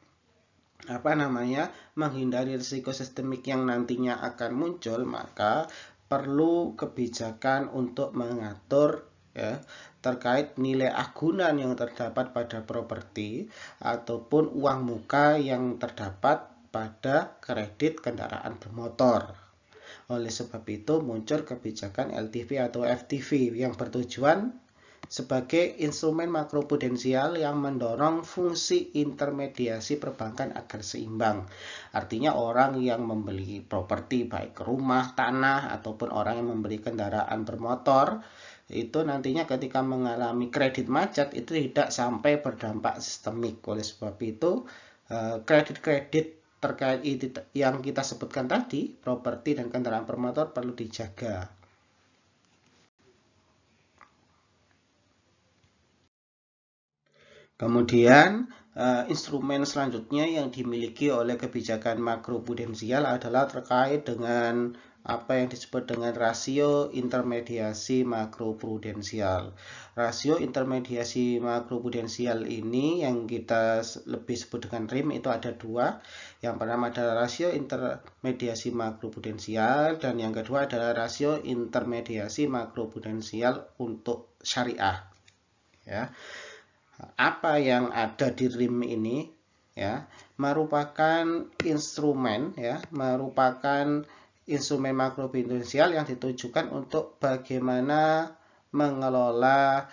menghindari risiko sistemik yang nantinya akan muncul, maka perlu kebijakan untuk mengatur, ya, terkait nilai agunan yang terdapat pada properti ataupun uang muka yang terdapat pada kredit kendaraan bermotor. Oleh sebab itu muncul kebijakan LTV atau FTV yang bertujuan sebagai instrumen makroprudensial yang mendorong fungsi intermediasi perbankan agar seimbang. Artinya orang yang membeli properti baik rumah, tanah, ataupun orang yang membeli kendaraan bermotor itu nantinya ketika mengalami kredit macet itu tidak sampai berdampak sistemik. Oleh sebab itu kredit-kredit terkait yang kita sebutkan tadi, properti dan kendaraan bermotor, perlu dijaga. Kemudian instrumen selanjutnya yang dimiliki oleh kebijakan makroprudensial adalah terkait dengan apa yang disebut dengan rasio intermediasi makroprudensial. Rasio intermediasi makroprudensial ini yang kita lebih sebut dengan RIM itu ada dua. Yang pertama adalah rasio intermediasi makroprudensial dan yang kedua adalah rasio intermediasi makroprudensial untuk syariah. Ya. Apa yang ada di RIM ini, ya, merupakan instrumen makroprudensial yang ditujukan untuk bagaimana mengelola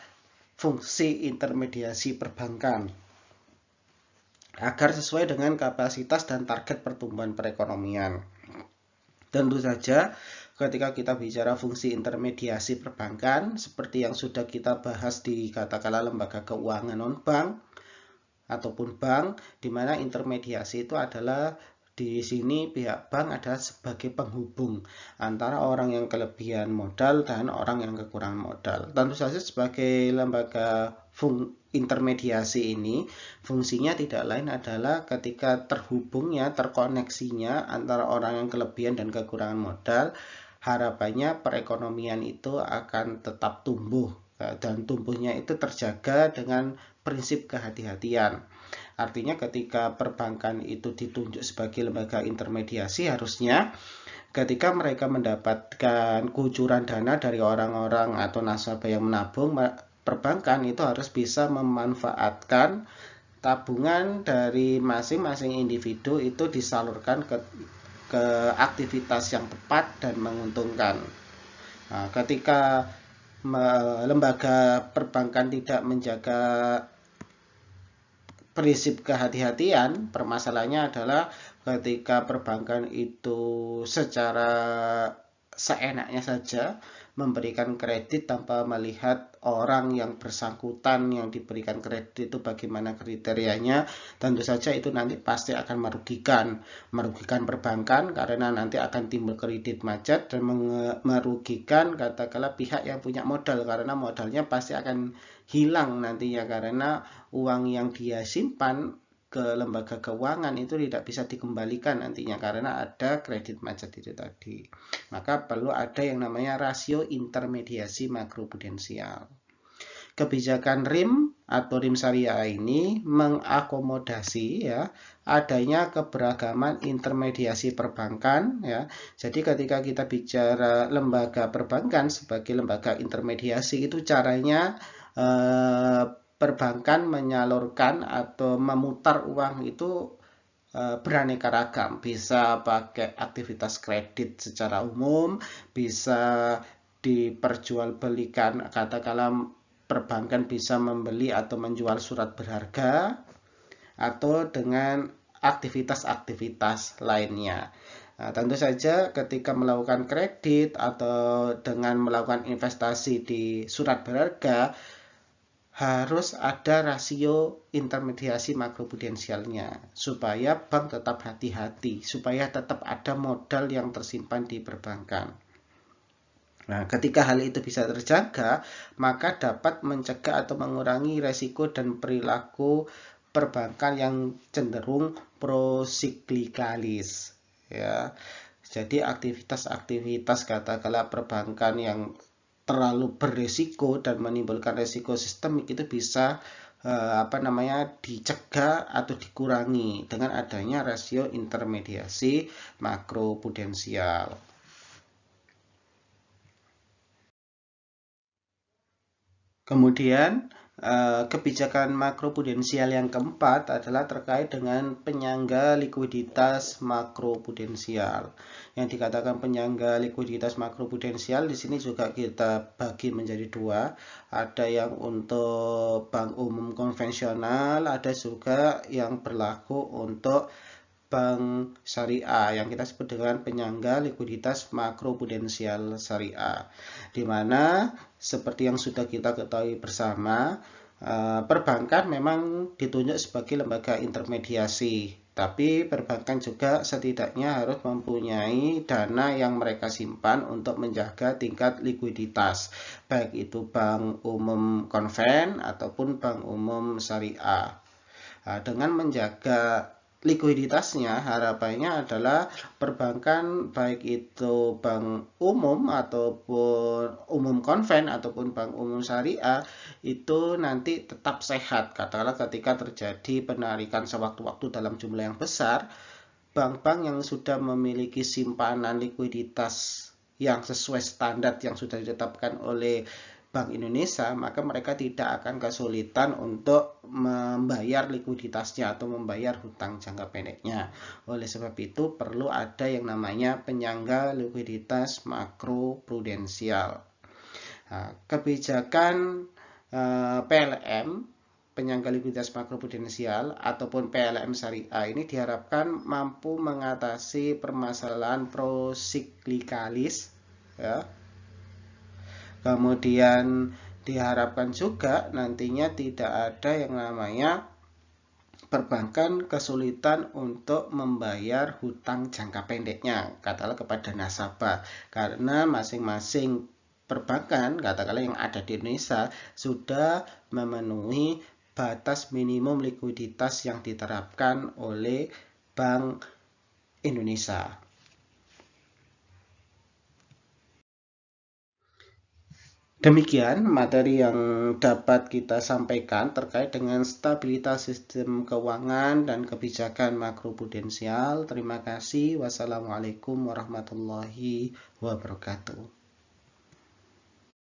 fungsi intermediasi perbankan agar sesuai dengan kapasitas dan target pertumbuhan perekonomian. Tentu saja ketika kita bicara fungsi intermediasi perbankan, seperti yang sudah kita bahas di katakanlah lembaga keuangan non-bank ataupun bank, di mana intermediasi itu adalah di sini pihak bank adalah sebagai penghubung antara orang yang kelebihan modal dan orang yang kekurangan modal. Tentu saja sebagai lembaga intermediasi ini, fungsinya tidak lain adalah ketika terkoneksinya antara orang yang kelebihan dan kekurangan modal, harapannya perekonomian itu akan tetap tumbuh dan tumbuhnya itu terjaga dengan prinsip kehati-hatian. Artinya ketika perbankan itu ditunjuk sebagai lembaga intermediasi, harusnya ketika mereka mendapatkan kucuran dana dari orang-orang atau nasabah yang menabung, perbankan itu harus bisa memanfaatkan tabungan dari masing-masing individu itu disalurkan ke aktivitas yang tepat dan menguntungkan. Nah, ketika lembaga perbankan tidak menjaga prinsip kehati-hatian, permasalahannya adalah ketika perbankan itu secara seenaknya saja memberikan kredit tanpa melihat orang yang bersangkutan yang diberikan kredit itu bagaimana kriterianya, tentu saja itu nanti pasti akan merugikan perbankan karena nanti akan timbul kredit macet dan merugikan katakanlah pihak yang punya modal karena modalnya pasti akan hilang nantinya karena uang yang dia simpan ke lembaga keuangan itu tidak bisa dikembalikan nantinya karena ada kredit macet itu tadi. Maka perlu ada yang namanya rasio intermediasi makroprudensial. Kebijakan RIM atau RIM syariah ini mengakomodasi ya adanya keberagaman intermediasi perbankan ya. Jadi ketika kita bicara lembaga perbankan sebagai lembaga intermediasi itu caranya perbankan menyalurkan atau memutar uang itu beraneka ragam, bisa pakai aktivitas kredit secara umum, bisa diperjualbelikan, katakanlah perbankan bisa membeli atau menjual surat berharga, atau dengan aktivitas-aktivitas lainnya. Nah, tentu saja ketika melakukan kredit atau dengan melakukan investasi di surat berharga, harus ada rasio intermediasi makroprudensialnya supaya bank tetap hati-hati, supaya tetap ada modal yang tersimpan di perbankan. Nah, ketika hal itu bisa terjaga, maka dapat mencegah atau mengurangi resiko dan perilaku perbankan yang cenderung prosiklikalis. Ya, jadi aktivitas-aktivitas katakanlah perbankan yang terlalu berisiko dan menimbulkan risiko sistemik itu bisa dicegah atau dikurangi dengan adanya rasio intermediasi makroprudensial. Kemudian kebijakan makroprudensial yang keempat adalah terkait dengan penyangga likuiditas makroprudensial. Yang dikatakan penyangga likuiditas makroprudensial di sini juga kita bagi menjadi dua. Ada yang untuk bank umum konvensional, ada juga yang berlaku untuk bank syariah yang kita sebut dengan penyangga likuiditas makroprudensial syariah, di mana seperti yang sudah kita ketahui bersama, perbankan memang ditunjuk sebagai lembaga intermediasi, tapi perbankan juga setidaknya harus mempunyai dana yang mereka simpan untuk menjaga tingkat likuiditas, baik itu bank umum konven ataupun bank umum syariah. Dengan menjaga likuiditasnya, harapannya adalah perbankan baik itu bank umum ataupun umum konven ataupun bank umum syariah itu nanti tetap sehat. Katakanlah ketika terjadi penarikan sewaktu-waktu dalam jumlah yang besar, bank-bank yang sudah memiliki simpanan likuiditas yang sesuai standar yang sudah ditetapkan oleh Bank Indonesia, maka mereka tidak akan kesulitan untuk membayar likuiditasnya atau membayar hutang jangka pendeknya. Oleh sebab itu perlu ada yang namanya penyangga likuiditas makroprudensial. Nah, kebijakan PLM, penyangga likuiditas makroprudensial ataupun PLM syariah ini diharapkan mampu mengatasi permasalahan prosiklikalis ya. Kemudian diharapkan juga nantinya tidak ada yang namanya perbankan kesulitan untuk membayar hutang jangka pendeknya, katakanlah kepada nasabah, karena masing-masing perbankan, katakanlah yang ada di Indonesia, sudah memenuhi batas minimum likuiditas yang diterapkan oleh Bank Indonesia. Demikian materi yang dapat kita sampaikan terkait dengan stabilitas sistem keuangan dan kebijakan makroprudensial. Terima kasih. Wassalamualaikum warahmatullahi wabarakatuh.